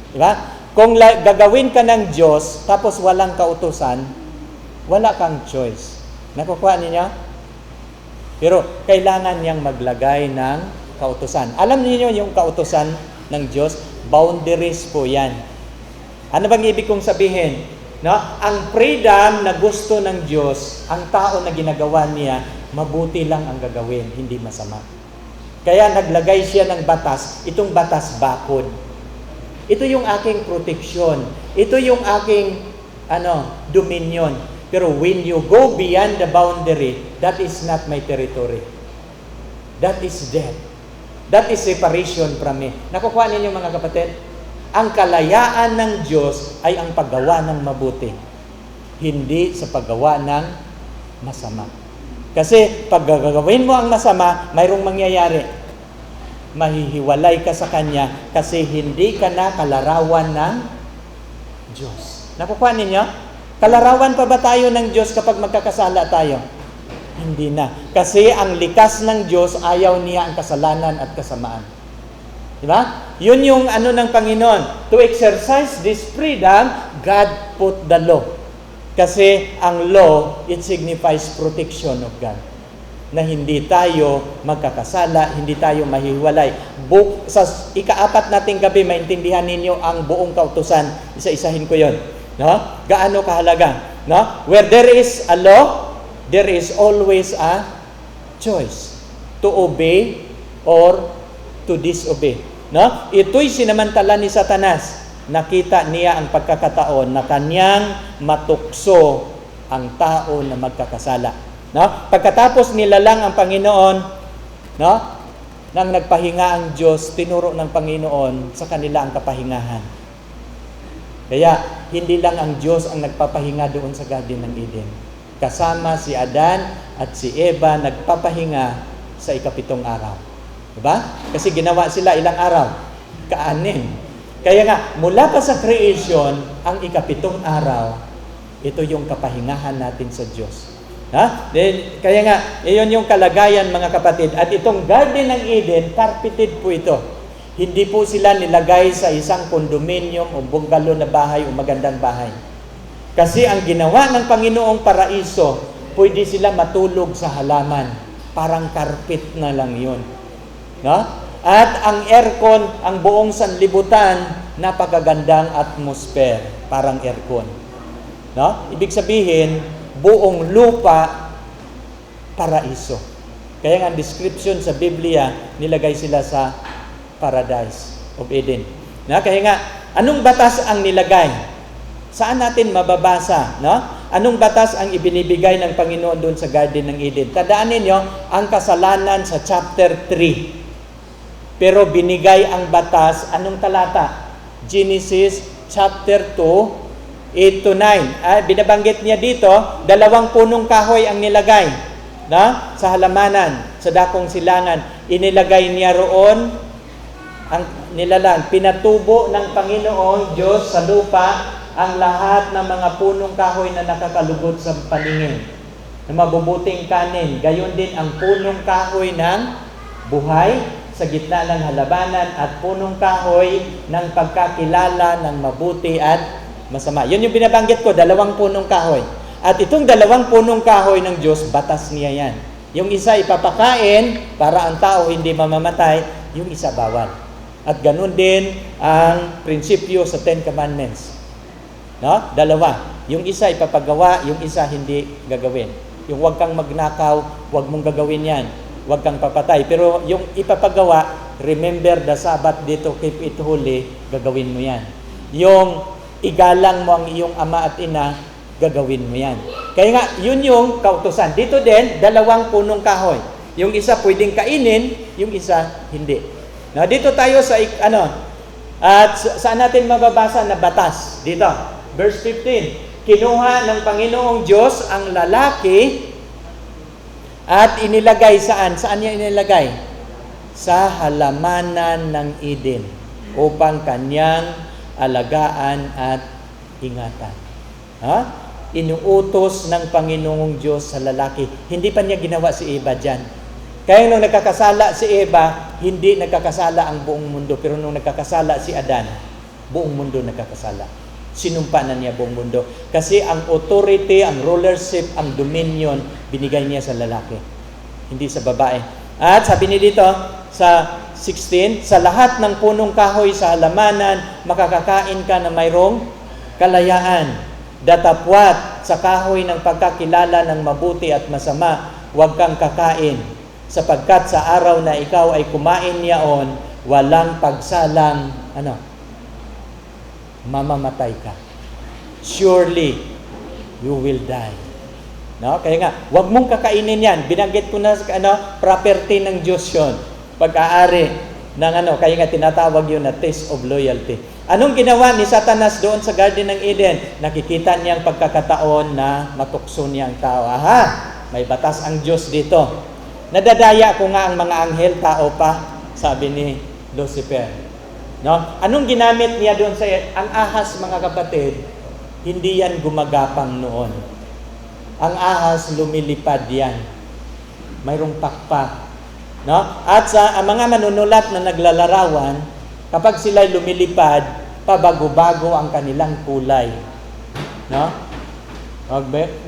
Diba? Kung gagawin ka ng Diyos, tapos walang kautusan, wala kang choice. Nakukuha niyo? Pero, kailangan niyang maglagay ng kautusan. Alam niyo yung kautusan ng Diyos? Boundaries po yan. Ano bang ibig kong sabihin? No? Ang freedom na gusto ng Diyos, ang tao na ginagawa niya, mabuti lang ang gagawin, hindi masama. Kaya naglagay siya ng batas, itong batas bakod. Ito yung aking proteksyon. Ito yung aking dominion. Pero when you go beyond the boundary, that is not my territory. That is death. That is separation from me. Nakukuha ninyo mga kapatid? Ang kalayaan ng Diyos ay ang paggawa ng mabuti. Hindi sa paggawa ng masama. Kasi pag gagawin mo ang masama, mayroong mangyayari. Mahihiwalay ka sa Kanya kasi hindi ka na kalarawan ng Diyos. Nakukuha ninyo? Kalarawan pa ba tayo ng Diyos kapag magkakasala tayo? Hindi na. Kasi ang likas ng Diyos, ayaw niya ang kasalanan at kasamaan. Diba? Yun yung ng Panginoon. To exercise this freedom, God put the law. Kasi ang law, it signifies protection of God. Na hindi tayo magkakasala, hindi tayo mahihiwalay. Sa ika-4 nating gabi, maintindihan ninyo ang buong kautusan. Isa-isahin ko yon. No? Gaano kahalaga? No? Where there is a law, there is always a choice to obey or to disobey. No? Ito'y sinamantala ni Satanas. Nakita niya ang pagkakataon na kanyang matukso ang tao na magkakasala. No? Pagkatapos nilalang ang Panginoon, no? Nang nagpahinga ang Diyos, tinuro ng Panginoon sa kanila ang kapahingahan. Kaya, hindi lang ang Diyos ang nagpapahinga doon sa Garden ng Eden. Kasama si Adan at si Eva nagpapahinga sa ika-7 araw. Diba? Kasi ginawa sila ilang araw? 6. Kaya nga, mula pa sa creation, ang ika-7 araw, ito yung kapahingahan natin sa Diyos. Ha? Then, kaya nga, iyon yung kalagayan mga kapatid. At itong Garden ng Eden, carpeted po ito. Hindi po sila nilagay sa isang condominium o bungalow na bahay o magandang bahay. Kasi ang ginawa ng Panginoong paraiso, pwede sila matulog sa halaman. Parang carpet na lang yun. No? At ang aircon, ang buong sanlibutan, napakagandang atmosphere, parang aircon. No? Ibig sabihin, buong lupa, paraiso. Kaya nga ang description sa Biblia, nilagay sila sa Paradise of Eden. No? Kaya nga, anong batas ang nilagay? Saan natin mababasa? No? Anong batas ang ibinibigay ng Panginoon doon sa Garden ng Eden? Tandaan ninyo, ang kasalanan sa chapter 3. Pero binigay ang batas, anong talata? Genesis chapter 2, 8 to 9. Binabanggit niya dito, 2 punong kahoy ang nilagay, no? Sa halamanan, sa dakong silangan. Inilagay niya roon, ang nilalang, pinatubo ng Panginoon Diyos sa lupa ang lahat ng mga punong kahoy na nakakalugod sa paningin, na mabubuting kanin. Gayon din ang punong kahoy ng buhay sa gitna ng halabanan at punong kahoy ng pagkakilala ng mabuti at masama. Yun yung binabanggit ko, 2 punong kahoy. At itong 2 punong kahoy ng Diyos, batas niya yan. Yung isa ipapakain para ang tao hindi mamamatay, yung isa bawal. At ganun din ang prinsipyo sa 10 Commandments. No? 2. Yung isa ipapagawa, yung isa hindi gagawin. Yung huwag kang magnakaw, huwag mong gagawin yan. Huwag kang papatay. Pero yung ipapagawa, remember the Sabbath dito, keep it holy, gagawin mo yan. Yung igalang mo ang iyong ama at ina, gagawin mo yan. Kaya nga, yun yung kautusan. Dito din, 2 punong kahoy. Yung isa pwedeng kainin, yung isa hindi. Now, dito tayo sa, at saan natin mababasa na batas? Dito, verse 15. Kinuha ng Panginoong Diyos ang lalaki at inilagay saan? Saan niya inilagay? Sa halamanan ng Eden upang kanyang alagaan at ingatan. Ha? Inuutos ng Panginoong Diyos sa lalaki. Hindi pa niya ginawa si Eva dyan. Kaya nung nagkakasala si Eva, hindi nagkakasala ang buong mundo. Pero nung nagkakasala si Adan, buong mundo nagkakasala. Sinumpa na niya buong mundo. Kasi ang authority, ang rulership, ang dominion, binigay niya sa lalaki. Hindi sa babae. At sabi niya dito, sa 16, sa lahat ng punong kahoy sa halamanan, makakakain ka na mayroong kalayaan. Datapwat sa kahoy ng pagkakilala ng mabuti at masama, huwag kang kakain. Sapagkat sa araw na ikaw ay kumain niyaon, walang pagsalang, mamamatay ka. Surely, you will die. No? Kaya nga, huwag mong kakainin yan. Binanggit ko na, property ng Diyos yun. Pag-aari ng kaya nga tinatawag yun na test of loyalty. Anong ginawa ni Satanas doon sa Garden ng Eden? Nakikita niya ang pagkakataon na matukso niya ang tao. Aha, may batas ang Diyos dito. Nadadaya ko nga ang mga anghel, tao pa, sabi ni Lucifer. No? Anong ginamit niya doon sa ang ahas, mga kapatid? Hindi yan gumagapang noon. Ang ahas, lumilipad yan. Mayroong pakpak. No? At sa mga manunulat na naglalarawan, kapag sila'y lumilipad, pabago-bago ang kanilang kulay. No?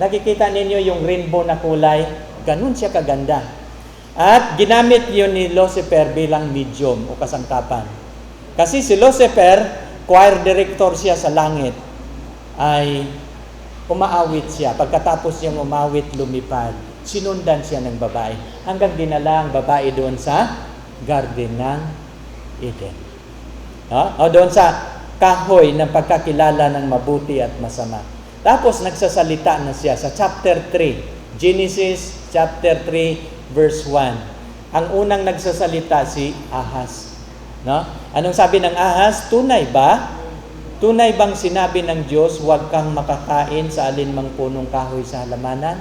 Nakikita ninyo yung rainbow na kulay, ganun siya kaganda. At ginamit yun ni Lucifer bilang medium o kasangkapan. Kasi si Lucifer, choir director siya sa langit, ay umaawit siya. Pagkatapos niyang umawit, lumipad. Sinundan siya ng babae. Hanggang dinala ang babae doon sa Garden ng Eden. O doon sa kahoy ng pagkakilala ng mabuti at masama. Tapos nagsasalita na siya sa chapter 3. Genesis chapter 3 verse 1. Ang unang nagsasalita si Ahaz. No? Anong sabi ng Ahaz? Tunay ba? Tunay bang sinabi ng Diyos, huwag kang makakain sa alinmang punong kahoy sa halamanan?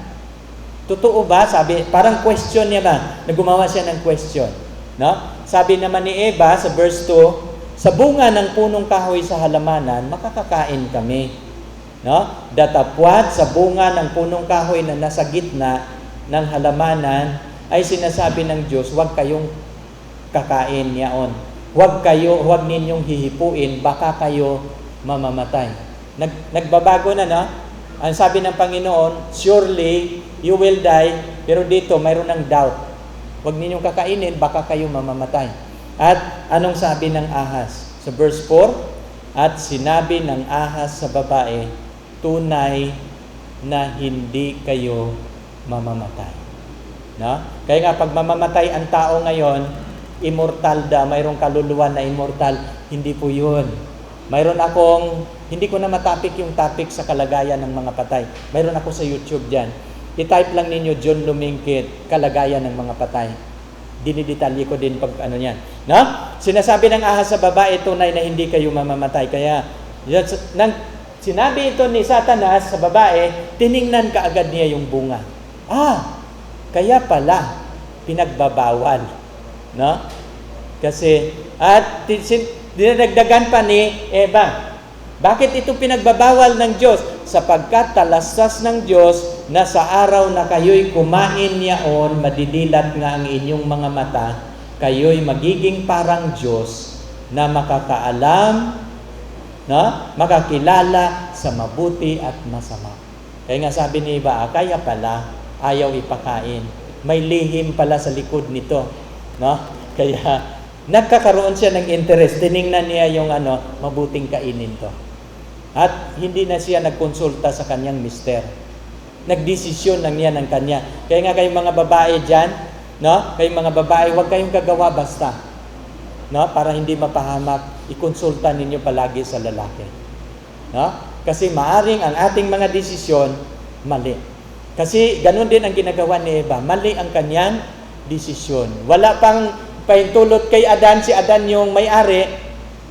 Totoo ba? Sabi, parang question niya ba? Nagumawa siya ng question. No? Sabi naman ni Eva sa verse 2, sa bunga ng punong kahoy sa halamanan, makakakain kami. No? Datapwat sa bunga ng punong kahoy na nasa gitna ng halamanan, ay sinasabi ng Diyos, huwag kayong kakain niyaon. Huwag ninyong hihipuin, baka kayo mamamatay. Nagbabago na, no? Ang sabi ng Panginoon, surely you will die, pero dito mayroon ng doubt. Huwag ninyong kakainin, baka kayo mamamatay. At anong sabi ng ahas? Sa verse 4, at sinabi ng ahas sa babae, tunay na hindi kayo mamamatay. No? Kaya nga pag mamamatay ang tao ngayon, immortal mayroong kaluluwa na immortal. Hindi po yun. Mayroon akong, hindi ko na matapik yung topic sa kalagayan ng mga patay. Mayroon ako sa YouTube dyan. I-type lang ninyo John Lumingkit, kalagayan ng mga patay. Dinidetalye ko din pag ano yan. No? Sinasabi ng ahas sa babae, tunay na hindi kayo mamamatay. Kaya, nang sinabi ito ni Satanas sa babae, tiningnan kaagad niya yung bunga. Kaya pala, pinagbabawal. No? Kasi, at dinadagdagan pa ni Eva. Bakit ito pinagbabawal ng Diyos? Sapagkat talastas ng Diyos na sa araw na kayo'y kumain niyaon, madidilat nga ang inyong mga mata, kayo'y magiging parang Diyos na makakaalam, no? Makakilala sa mabuti at masama. Kaya nga sabi ni Eva, kaya pala ayaw ipakain. May lihim pala sa likod nito. No? Kaya nagkakaroon siya ng interest. Tiningnan niya yung mabuting kainin to. At hindi na siya nagkonsulta sa kanyang mister. Nagdesisyon lang niya ng kanya. Kaya nga kayong mga babae dyan, no? Kayong mga babae, huwag kayong gagawa basta. No? Para hindi mapahamak, ikonsulta ninyo palagi sa lalaki. No? Kasi maaring ang ating mga desisyon, mali. Kasi ganun din ang ginagawa ni Eva. Mali ang kanyang desisyon. Wala pang paintulot kay Adan, si Adan yung may-ari,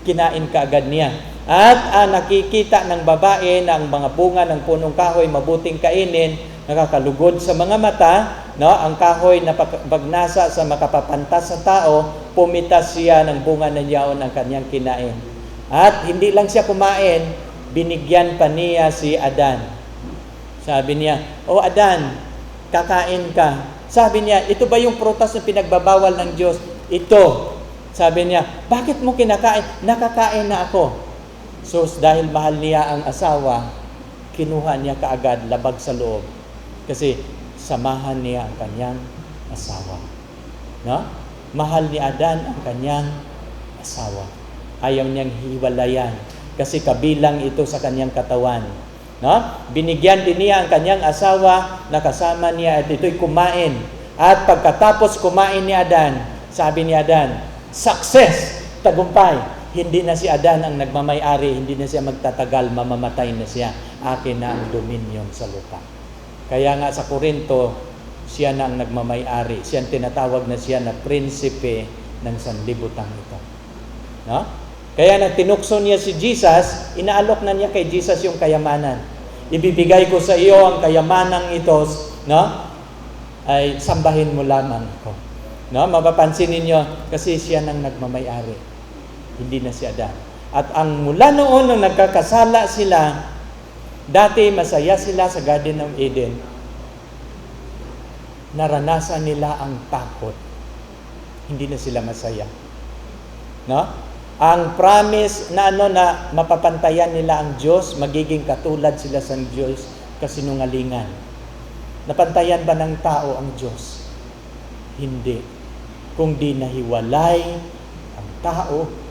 kinain kaagad niya. At nakikita ng babae na ang mga bunga ng punong kahoy mabuting kainin, nakakalugod sa mga mata, no? Ang kahoy na pagnasa sa makapapantas sa tao, pumitas siya ng bunga ng yaon ang kanyang kinain. At hindi lang siya kumain, binigyan pa niya si Adan. Sabi niya, Adan, kakain ka. Sabi niya, ito ba yung prutas na pinagbabawal ng Diyos? Ito. Sabi niya, bakit mo kinakain? Nakakain na ako. So, dahil mahal niya ang asawa, kinuha niya kaagad labag sa loob. Kasi samahan niya ang kanyang asawa. No? Mahal ni Adan ang kanyang asawa. Ayaw niyang hiwalayan. Kasi kabilang ito sa kanyang katawan. No? Binigyan din niya ang kanyang asawa na kasama niya at ito'y kumain. At pagkatapos kumain ni Adan, sabi ni Adan, success! Tagumpay! Hindi na si Adan ang nagmamay-ari, hindi na siya magtatagal, mamamatay na siya. Akin na ang dominion sa lupa. Kaya nga sa Korinto, siya na ang nagmamay-ari. Siya ang tinatawag na siya na prinsipe ng sanlibutan ito. No? Kaya na tinukso niya si Jesus, inaalok na niya kay Jesus yung kayamanan. Ibibigay ko sa iyo ang kayamanang ito, no? Ay sambahin mo lamang ako. No? Mapapansin ninyo, kasi siya nang nagmamay-ari. Hindi na si Adan. At ang mula noon nung nagkakasala sila, dati masaya sila sa Garden of Eden. Naranasan nila ang takot. Hindi na sila masaya. No? Ang promise na na mapapantayan nila ang Diyos, magiging katulad sila sa Diyos, kasinungalingan. Napantayan ba ng tao ang Diyos? Hindi. Kung di nahiwalay ang tao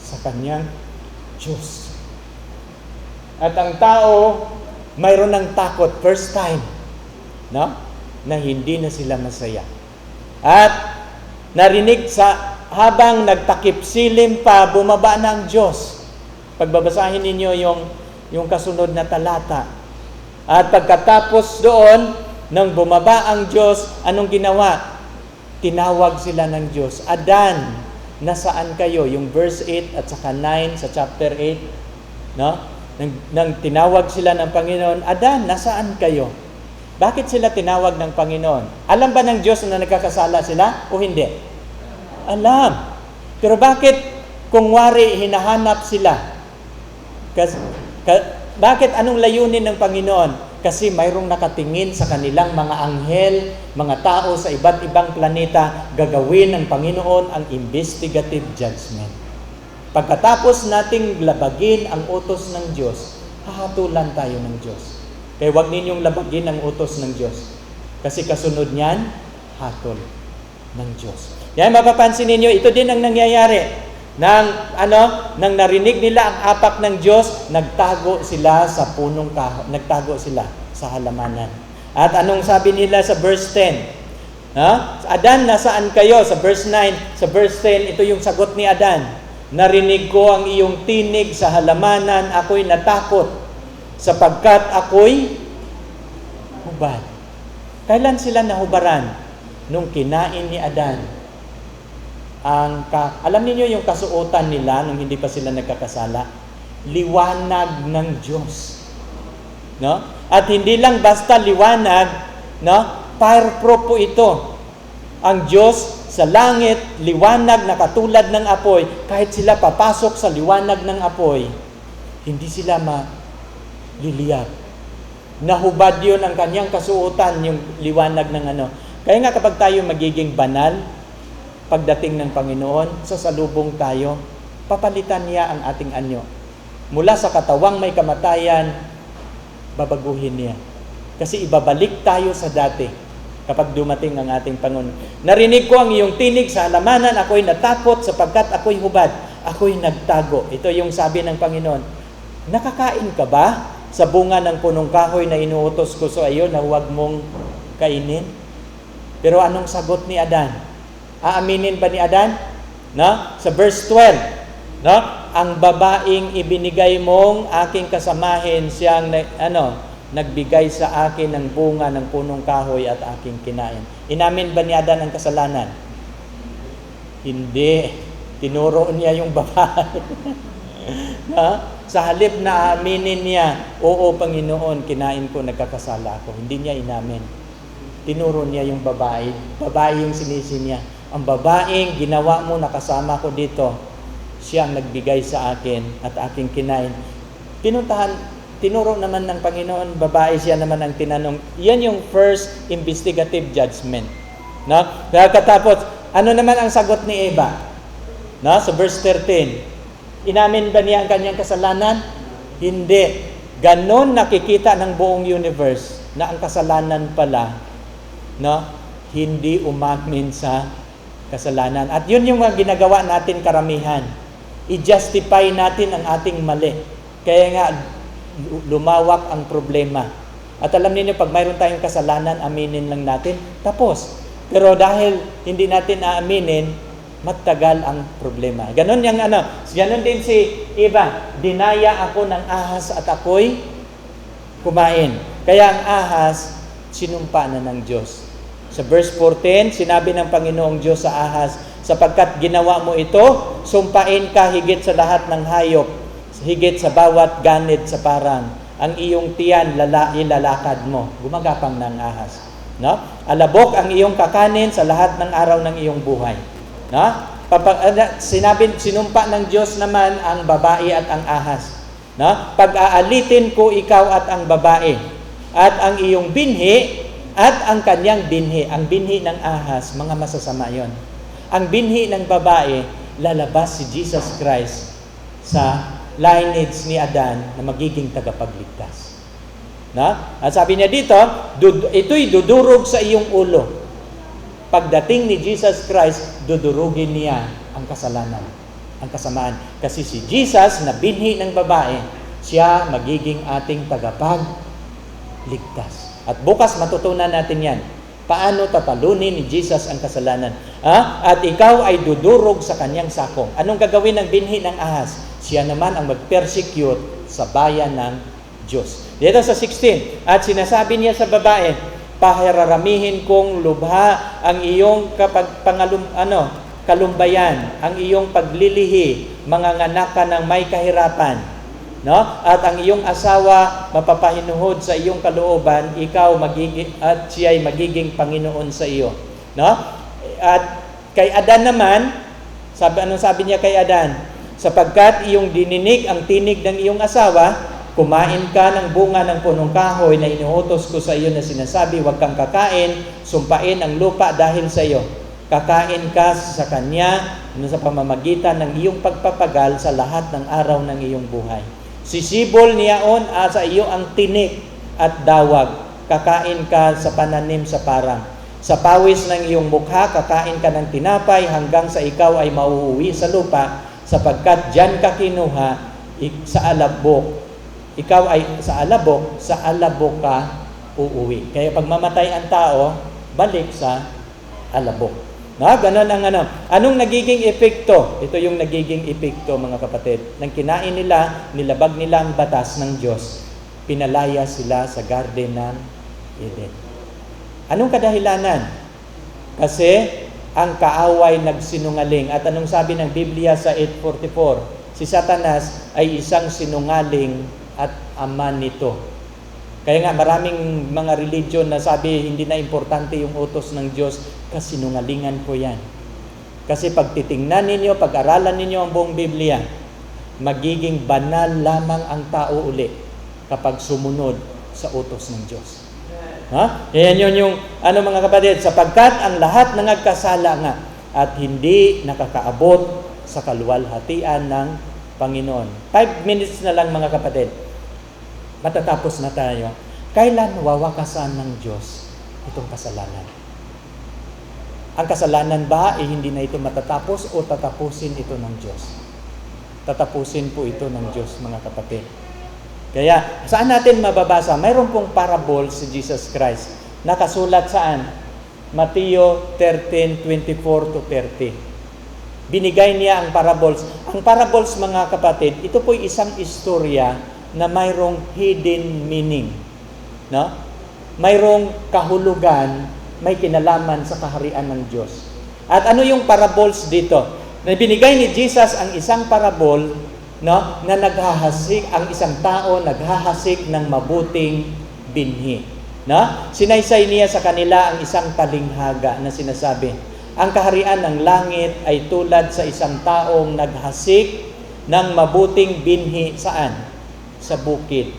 sa kanyang Diyos. At ang tao, mayroon ng takot, first time, no? Na hindi na sila masaya. At narinig habang nagtakip silim pa, bumaba na ang Diyos. Pagbabasahin ninyo yung kasunod na talata. At pagkatapos doon, nang bumaba ang Diyos, anong ginawa? Tinawag sila ng Diyos, Adan, nasaan kayo? Yung verse 8 at saka 9 sa chapter 8, no? Nang tinawag sila ng Panginoon, Adan, nasaan kayo? Bakit sila tinawag ng Panginoon? Alam ba ng Diyos na nagkakasala sila o hindi? Alam. Pero bakit kung wari hinahanap sila? Bakit anong layunin ng Panginoon? Kasi mayroong nakatingin sa kanilang mga anghel, mga tao sa iba't ibang planeta, gagawin ng Panginoon ang investigative judgment. Pagkatapos nating labagin ang utos ng Diyos, hahatulan tayo ng Diyos. Kaya huwag ninyong labagin ang utos ng Diyos. Kasi kasunod niyan, hatol ng Diyos. Yan, mapapansin ninyo, ito din ang nangyayari. Nang narinig nila ang apak ng Diyos, nagtago sila sa punong kahoy, nagtago sila sa halamanan. At anong sabi nila sa verse 10? Adan, nasaan kayo? Sa verse 9, sa verse 10, ito yung sagot ni Adan. Narinig ko ang iyong tinig sa halamanan, ako'y natakot, sapagkat ako'y hubad. Kailan sila nahubaran? Nung kinain ni Adan. Alam niyo yung kasuotan nila nung hindi pa sila nagkakasala? Liwanag ng Diyos. No? At hindi lang basta liwanag, no? Fireproof po ito. Ang Diyos sa langit, liwanag na katulad ng apoy. Kahit sila papasok sa liwanag ng apoy, hindi sila maliliyab. Nahubad yun ang kanyang kasuotan, yung liwanag ng ano. Kaya nga kapag tayo magiging banal, pagdating ng Panginoon, sasalubong tayo, papalitan niya ang ating anyo. Mula sa katawang may kamatayan, babaguhin niya. Kasi ibabalik tayo sa dati kapag dumating ang ating Panginoon. Narinig ko ang iyong tinig sa halamanan, ako'y natakot sapagkat ako'y hubad, ako'y nagtago. Ito yung sabi ng Panginoon. Nakakain ka ba sa bunga ng punong kahoy na inuutos ko sa iyo na huwag mong kainin? Pero anong sagot ni Adan? Aaminin ba ni Adan? No? Sa verse 12, no? Ang babaeng ibinigay mong aking kasamahin, siyang nagbigay sa akin ng bunga ng punong kahoy at aking kinain. Inamin ba ni Adan ang kasalanan? Hindi. Tinuro niya yung babae. No? Sa halip na aaminin niya, oo Panginoon, kinain ko, nagkakasala ako. Hindi niya inamin. Tinuro niya yung babae. Babae yung sinisi niya. Ang babaeng ginawa mo, nakasama ko dito, siya ang nagbigay sa akin at aking kinain. Tinuro naman ng Panginoon, babae, siya naman ang tinanong. Yan yung first investigative judgment. No? Katapos, ano naman ang sagot ni Eva? No? Sa verse 13, inamin ba niya ang kanyang kasalanan? Hindi. Ganon nakikita ng buong universe na ang kasalanan pala, no, hindi umamin sa kasalanan. At yun yung ginagawa natin karamihan. I-justify natin ang ating mali. Kaya nga, lumawak ang problema. At alam niyo, pag mayroon tayong kasalanan, aminin lang natin, tapos. Pero dahil hindi natin aaminin, magtagal ang problema. Ganon yung ganon din si Eva. Dinaya ako ng ahas at ako'y kumain. Kaya ang ahas, sinumpa na ng Diyos. Sa verse 14, sinabi ng Panginoong Diyos sa ahas, sapagkat ginawa mo ito, sumpain ka higit sa lahat ng hayop, higit sa bawat ganid sa parang. Ang iyong tiyan, ilalakad mo. Gumagapang ng ahas. No? Alabok ang iyong kakanin sa lahat ng araw ng iyong buhay. No? Sinumpa ng Diyos naman ang babae at ang ahas. No? Pag-aalitin ko ikaw at ang babae, at ang iyong binhi, at ang kanyang binhi. Ang binhi ng ahas, mga masasama yon. Ang binhi ng babae, lalabas si Jesus Christ sa lineage ni Adan na magiging tagapagligtas. No? At sabi niya dito, ito'y dudurog sa iyong ulo. Pagdating ni Jesus Christ, dudurugin niya ang kasalanan, ang kasamaan. Kasi si Jesus na binhi ng babae, siya magiging ating tagapagligtas. At bukas matutunan natin yan. Paano tatalunin ni Jesus ang kasalanan? At ikaw ay dudurog sa kanyang sakong. Anong gagawin ng binhi ng ahas? Siya naman ang mag-persecute sa bayan ng Diyos. Dito sa 16, at sinasabi niya sa babae, pahararamihin kong lubha ang iyong kalumbayan, ang iyong paglilihi, manganganak ka ng may kahirapan. No? At ang iyong asawa mapapahinuhod sa iyong kalooban, at siya ay magiging Panginoon sa iyo. No? At kay Adan naman, sabi niya kay Adan, sapagkat iyong dininig ang tinig ng iyong asawa, kumain ka ng bunga ng punong kahoy na inuutos ko sa iyo na sinasabi, huwag kang kakain, sumpain ang lupa dahil sa iyo. Kakain ka sa kanya sa pamamagitan ng iyong pagpapagal sa lahat ng araw ng iyong buhay. Sisibol niyaon sa iyo ang tinik at dawag. kakain ka sa pananim sa parang. Sa pawis ng iyong mukha, kakain ka ng tinapay hanggang sa ikaw ay mauuwi sa lupa, sapagkat diyan ka kinuha sa alabok. Ikaw ay sa alabok ka uuwi. Kaya pag mamatay ang tao, balik sa alabok. Ganon ang ano. Anong nagiging epekto? Ito yung nagiging epekto, mga kapatid. Nang kinain nila, nilabag nila ang batas ng Diyos. Pinalaya sila sa garden ng Eden. Anong kadahilanan? Kasi ang kaaway nagsinungaling. At anong sabi ng Biblia sa 8:44? Si Satanas ay isang sinungaling at ama nito. Kaya nga maraming mga religion na sabi hindi na importante yung utos ng Diyos, kasinungalingan po yan. Kasi pag titingnan ninyo, pag-aralan ninyo ang buong Biblia, magiging banal lamang ang tao uli kapag sumunod sa utos ng Diyos. Yan yun yung mga kapatid, sapagkat ang lahat ng nagkasala nga at hindi nakakaabot sa kaluwalhatian ng Panginoon. 5 minutes na lang, mga kapatid. Matatapos na tayo. Kailan wawakasan ng Diyos itong kasalanan? Ang kasalanan ba ay hindi na ito matatapos o tatapusin ito ng Diyos? Tatapusin po ito ng Diyos, mga kapatid. Kaya, saan natin mababasa? Mayroon pong parable si Jesus Christ. Nakasulat saan? Mateo 13:24-30. Binigay niya ang parables. Ang parables, mga kapatid, ito po isang istorya na mayroong hidden meaning. No? Mayroong kahulugan, may kinalaman sa kaharian ng Diyos. At ano yung parables dito? Na binigay ni Jesus ang isang parable, no, na naghahasik, ang isang tao naghahasik ng mabuting binhi. No? Sinaysay niya sa kanila ang isang talinghaga na sinasabi, ang kaharian ng langit ay tulad sa isang taong naghasik ng mabuting binhi saan? Sa bukid.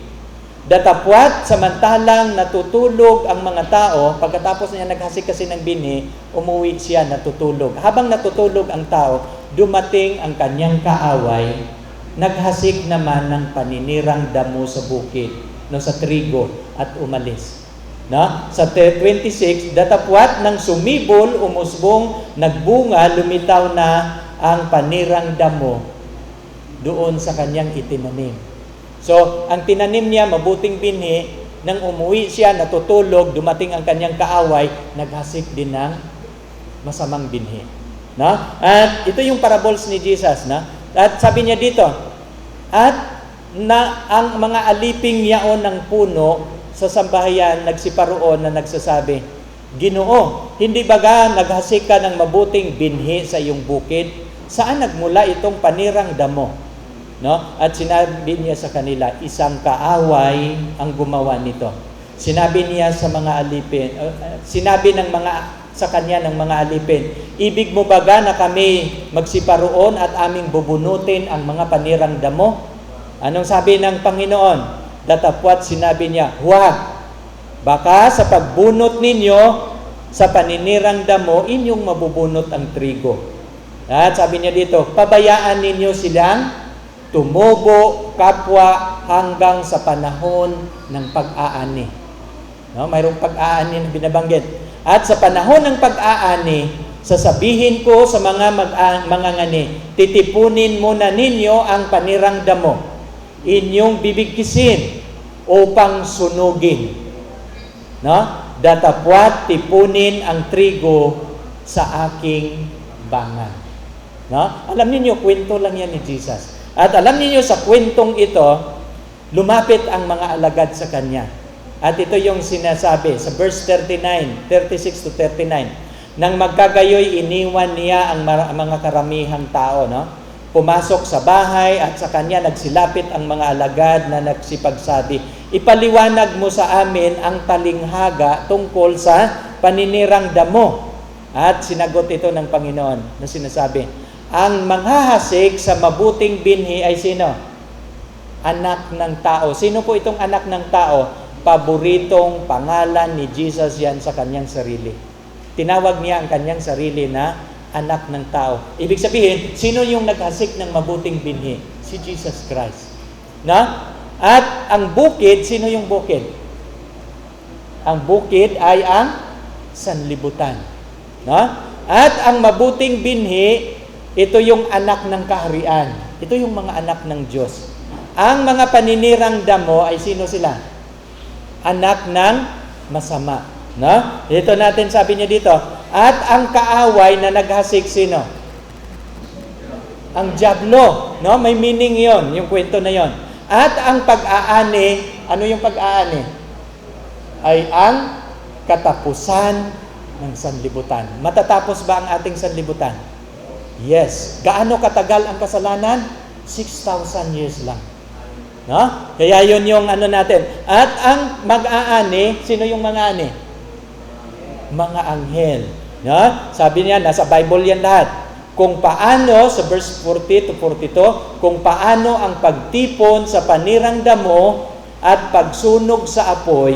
Datapwat, samantalang natutulog ang mga tao, pagkatapos niya naghasik kasi ng binhi, umuwi siya natutulog. Habang natutulog ang tao, dumating ang kanyang kaaway, naghasik naman ng paninirang damo sa bukid, no, sa trigo, at umalis. No? Sa 26, datapwat nang sumibol, umusbong, nagbunga, lumitaw na ang panirang damo doon sa kanyang itinanim. So, ang tinanim niya, mabuting binhi, nang umuwi siya, natutulog, dumating ang kanyang kaaway, naghasik din ng masamang binhi. No? At ito yung parables ni Jesus. No? At sabi niya dito, at na ang mga aliping yaon ng puno sa sambahayan nagsiparoon na nagsasabi, Ginoo, hindi baga naghasik ka ng mabuting binhi sa iyong bukid? Saan nagmula itong panirang damo? No? At sinabi niya sa kanila, isang kaaway ang gumawa nito. Sinabi niya sa mga alipin, sinabi sa kanya ng mga alipin, ibig mo baga na kami magsiparoon at aming bubunutin ang mga panirang damo? Anong sabi ng Panginoon? Datapwat sinabi niya, huwag. Baka sa pagbunot ninyo sa paninirang damo, inyong mabubunot ang trigo. At sabi niya dito, pabayaan ninyo silang tumubo kapwa hanggang sa panahon ng pag-aani. No, mayroong pag-aani na binabanggit. At sa panahon ng pag-aani, sasabihin ko sa mga ngani, titipunin muna ninyo ang panirang damo, inyong bibigkisin upang sunugin. No? Datapwat tipunin ang trigo sa aking bangan. No? Alam niyo, kwento lang yan ni Jesus. At alam niyo, sa kwentong ito, lumapit ang mga alagad sa kanya. At ito yung sinasabi sa verse 36-39. Nang magkagayoy, iniwan niya ang mga karamihang tao. No? Pumasok sa bahay at sa kanya nagsilapit ang mga alagad na nagsipagsabi, ipaliwanag mo sa amin ang talinghaga tungkol sa paninirang damo. At sinagot ito ng Panginoon na sinasabi, ang manghahasik sa mabuting binhi ay sino? Anak ng tao. Sino po itong anak ng tao? Paboritong pangalan ni Jesus yan sa kanyang sarili. Tinawag niya ang kanyang sarili na anak ng tao. Ibig sabihin, sino yung naghasik ng mabuting binhi? Si Jesus Christ. Na? At ang bukid, sino yung bukid? ang bukid ay ang sanlibutan. No? At ang mabuting binhi, ito yung anak ng kaharian. Ito yung mga anak ng Diyos. Ang mga paninirang damo ay sino sila? Anak ng masama. No? Dito natin sabi niya dito, at ang kaaway na naghasik sino? Ang dyablo. No? May meaning yon, yung kwento na yon. At ang pag-aani, ano yung pag-aani? Ay ang katapusan ng sanlibutan. Matatapos ba ang ating sanlibutan? Yes. Gaano katagal ang kasalanan? 6,000 years lang. No? Kaya yun yung ano natin. At ang mag-aani, sino yung mga ani? Mga anghel. No? Sabi niya, nasa Bible yan lahat. Kung paano, sa verse 40 to 42, kung paano ang pagtipon sa panirang damo at pagsunog sa apoy,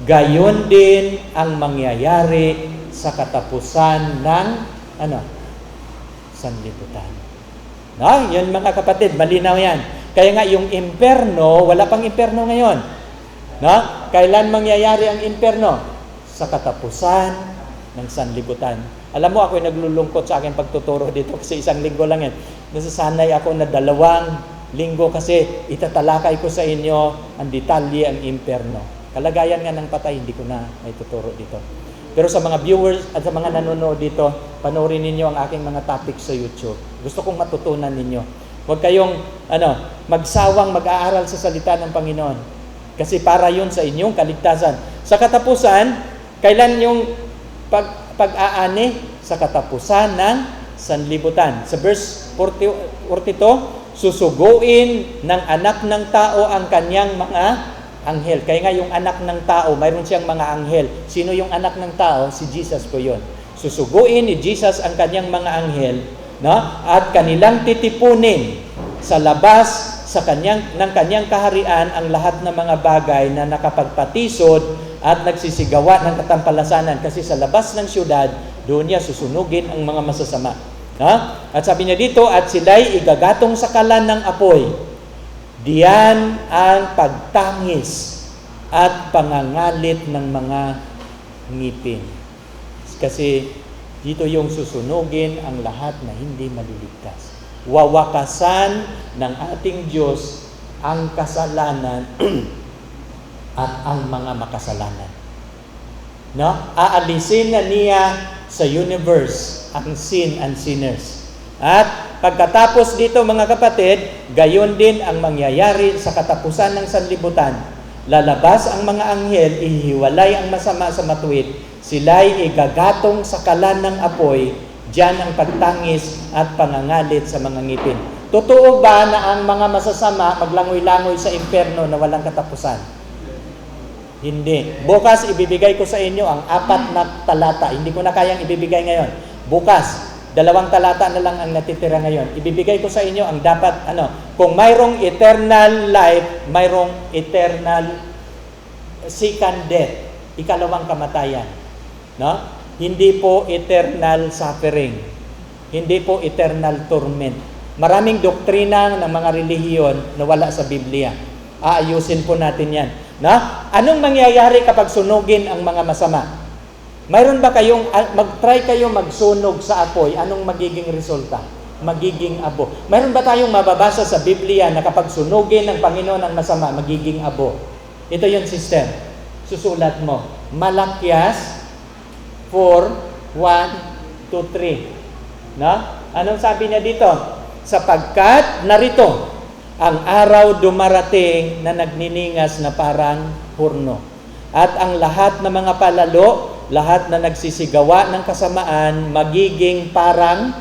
gayon din ang mangyayari sa katapusan ng sanlibutan. No? Yun mga kapatid, malinaw yan. Kaya nga yung imperno, wala pang imperno ngayon. No? Kailan mangyayari ang imperno? Sa katapusan ng sanlibutan. Alam mo, ako'y naglulungkot sa aking pagtuturo dito kasi 1 linggo lang yan. Nasasanay ako na 2 linggo kasi itatalakay ko sa inyo ang detalye ang imperno. Kalagayan nga ng patay, hindi ko na ituturo dito. Pero sa mga viewers at sa mga nanonood dito, panoorin ninyo ang aking mga topics sa YouTube. Gusto kong matutunan ninyo. Huwag kayong magsawang mag-aaral sa salita ng Panginoon. Kasi para yun sa inyong kaligtasan. Sa katapusan, kailan yung pag-aani? Sa katapusan ng sanlibutan. Sa verse 42, susuguin ng anak ng tao ang kanyang mga anghel. Kaya nga yung anak ng tao, mayroon siyang mga anghel. Sino yung anak ng tao? Si Jesus po yun. Susuguin ni Jesus ang kanyang mga anghel, no? At kanilang titipunin sa labas ng kanyang kaharian ang lahat ng mga bagay na nakapagpatisod at nagsisigawa ng katampalasanan. Kasi sa labas ng syudad, doon niya susunugin ang mga masasama. No? At sabi niya dito, at sila'y igagatong sa kalan ng apoy. Diyan ang pagtangis at pangangalit ng mga ngipin. Kasi dito yung susunugin ang lahat na hindi maliligtas. Wawakasan ng ating Diyos ang kasalanan at ang mga makasalanan. No? Aalisin na niya sa universe ang sin and sinners. At pagkatapos dito mga kapatid, gayon din ang mangyayari sa katapusan ng sanlibutan. Lalabas ang mga anghel, ihiwalay ang masama sa matuwid, sila'y igagatong sa kalan ng apoy, diyan ang pagtangis at pangangalit sa mga ngipin. Totoo ba na ang mga masasama maglangoy-langoy sa imperno na walang katapusan? Hindi. Bukas ibibigay ko sa inyo ang 4 na talata. Hindi ko na kayang ibibigay ngayon. Bukas, 2 talata na lang ang natitira ngayon. Ibibigay ko sa inyo ang dapat, kung mayroong eternal life, mayroong eternal second death, ikalawang kamatayan. No? Hindi po eternal suffering. Hindi po eternal torment. Maraming doktrina ng mga relihiyon na wala sa Biblia. Aayusin po natin yan. No? Anong mangyayari kapag sunugin ang mga masama? Mayroon ba kayong, mag-try kayo magsunog sa apoy, anong magiging resulta? Magiging abo. Mayroon ba tayong mababasa sa Biblia na kapag sunugin ng Panginoon ang masama, magiging abo? Ito yung system. Susulat mo. Malakyas 4:1-3. No? Anong sabi niya dito? Sapagkat narito, ang araw dumarating na nagniningas na parang hurno. At ang lahat ng mga palalo, lahat na nagsisigawa ng kasamaan, magiging parang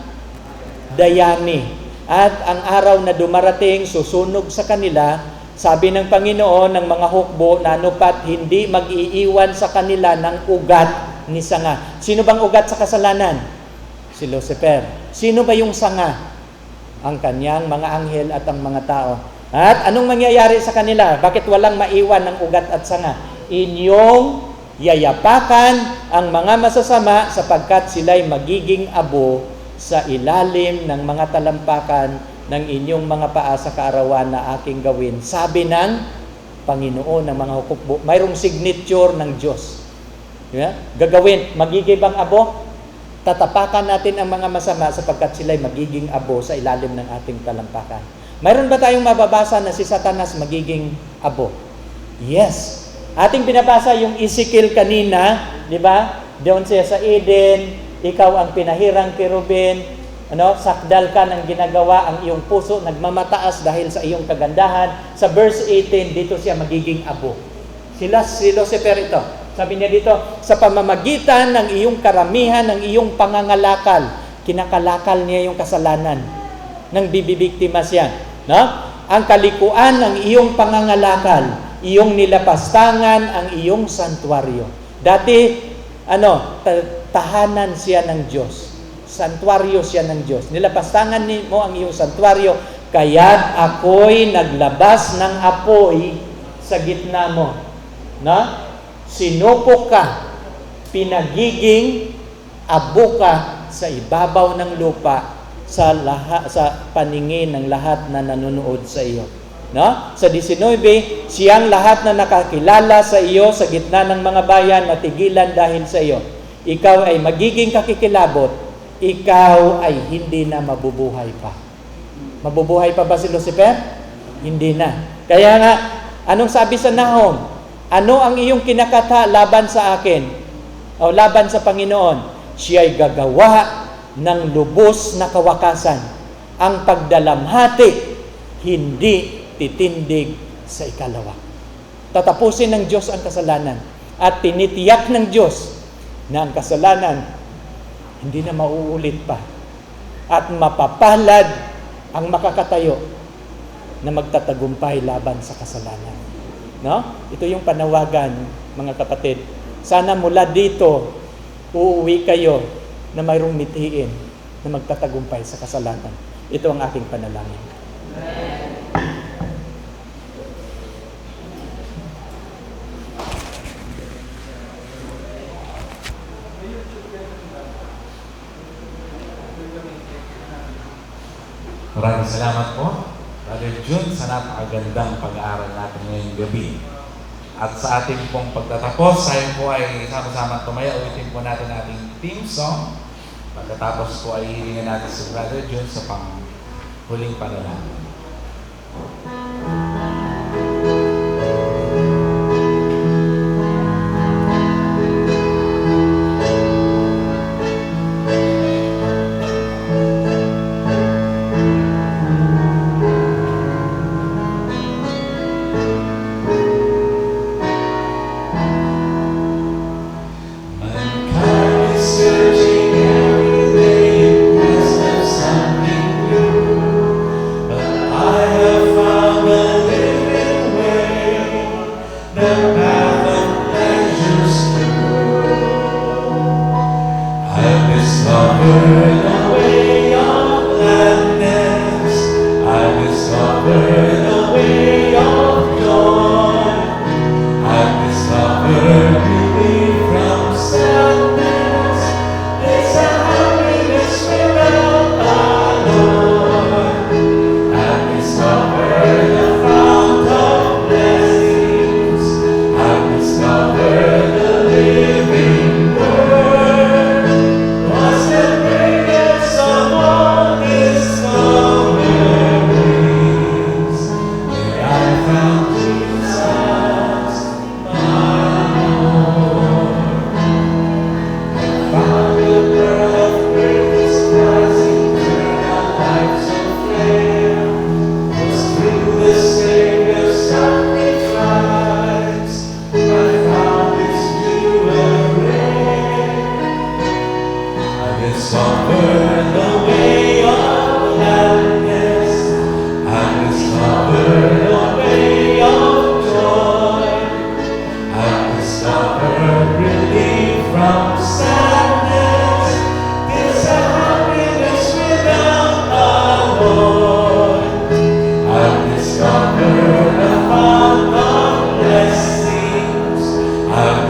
dayami. At ang araw na dumarating, susunog sa kanila, sabi ng Panginoon ng mga hukbo na anupat hindi mag-iiwan sa kanila ng ugat ni sanga. Sino bang ugat sa kasalanan? Si Lucifer. Sino ba yung sanga? Ang kanyang mga anghel at ang mga tao. At anong mangyayari sa kanila? Bakit walang maiwan ng ugat at sanga? Inyong yayapakan ang mga masasama sapagkat sila'y magiging abo sa ilalim ng mga talampakan ng inyong mga paa sa kaarawan na aking gawin. Sabi ng Panginoon ng mga hukbo. Mayroong signature ng Diyos. Yeah? Gagawin, magiging bang abo? Tatapakan natin ang mga masama sapagkat sila'y magiging abo sa ilalim ng ating talampakan. Mayroon ba tayong mababasa na si Satanas magiging abo? Yes. Ating binabasa yung Ezekiel kanina, di ba? Doon siya sa Eden, ikaw ang pinahirang kerubin, sakdal ka ng ginagawa, ang iyong puso nagmamataas dahil sa iyong kagandahan. Sa verse 18, dito siya magiging abo. Si Lucifer ito. Sabi niya dito, sa pamamagitan ng iyong karamihan, ng iyong pangangalakal, kinakalakal niya yung kasalanan nang bibibiktima siya. No? Ang kalikuan ng iyong pangangalakal, iyong nilapastangan ang iyong santuaryo. Dati, tahanan siya ng Diyos. Santuaryo siya ng Diyos. Nilapastangan mo ang iyong santuaryo, kaya't ako'y naglabas ng apoy sa gitna mo. Na? Sinupok ka, pinagiging abo ka sa ibabaw ng lupa sa paningin ng lahat na nanonood sa iyo. No? Sa 19, siyang lahat na nakakilala sa iyo sa gitna ng mga bayan matigilan dahil sa iyo. Ikaw ay magiging kakikilabot, ikaw ay hindi na mabubuhay pa. Mabubuhay pa ba si Lucifer? Hindi na. Kaya nga, anong sabi sa Nahum? Ano ang iyong kinakata laban sa akin? O laban sa Panginoon? Siya'y gagawa ng lubos na kawakasan. Ang pagdalamhati, hindi titindig sa ikalawa. Tatapusin ng Diyos ang kasalanan. At tinitiyak ng Diyos na ang kasalanan hindi na mauulit pa. At mapapalad ang makakatayo na magtatagumpay laban sa kasalanan. No? Ito yung panawagan, mga kapatid. Sana mula dito, uuwi kayo na mayroong mithiin na magtatagumpay sa kasalanan. Ito ang aking panalangin. Maraming salamat po, Brother Jun, sa napakagandang pag-aaral natin ngayong gabi. At sa ating pong pagtatapos, tayo po ay sama-sama tumaya. Ulitin po natin ating theme song. Pagkatapos po ay hilingan natin si Brother Jun sa panghuling panalangin.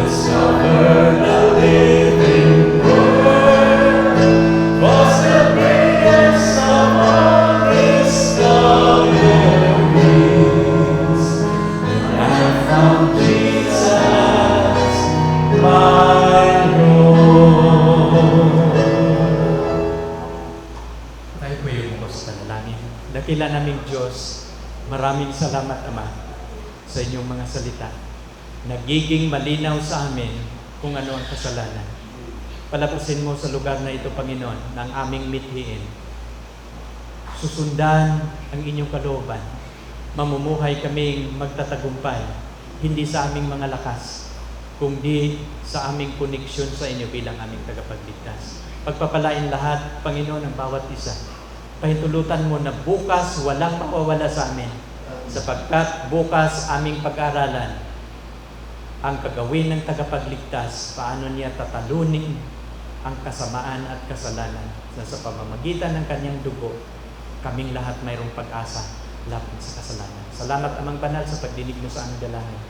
Discover the living word, was the Dakila naming Diyos, maraming salamat, Ama, sa inyong mga salita. Nagiging malinaw sa amin kung ano ang kasalanan. Palabasin mo sa lugar na ito, Panginoon, ng aming mithiin. Susundan ang inyong kalooban. Mamumuhay kaming magtatagumpay, hindi sa aming mga lakas, kundi sa aming koneksyon sa inyo bilang aming tagapagligtas. Pagpapalain lahat, Panginoon, ang bawat isa. Pahintulutan mo na bukas walang mawawala sa amin, sapagkat bukas aming pag-aralan ang kagawin ng tagapagligtas, paano niya tatalunin ang kasamaan at kasalanan na sa pamamagitan ng kanyang dugo, kaming lahat mayroong pag-asa laban sa kasalanan. Salamat, Amang Banal, sa pagdinig mo sa aming dalangin.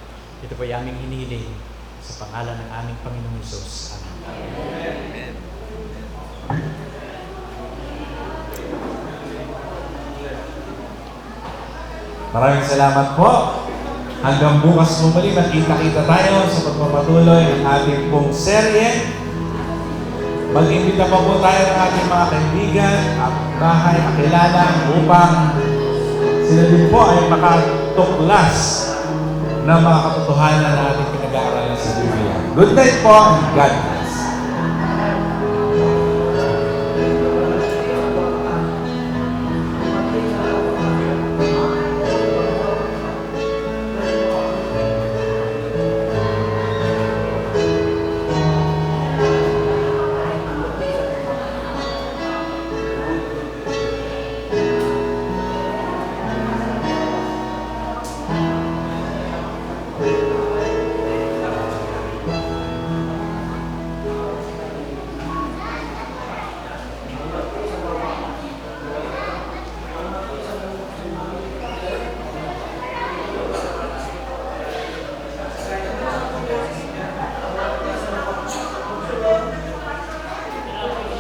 Ito po ay aming hinihiling sa pangalan ng aming Panginoong Hesus. Amen. Maraming salamat po. Hanggang bukas muli, magkita-kita tayo sa pagpapatuloy ng ating pong serye. Mag-imbita pa po tayo ng ating mga kaibigan, bahay, kakilala, upang sila din po ay makatuklas ng mga katotohanan na ating pinag-aaralan sa Biblia. Good night po, and God bless.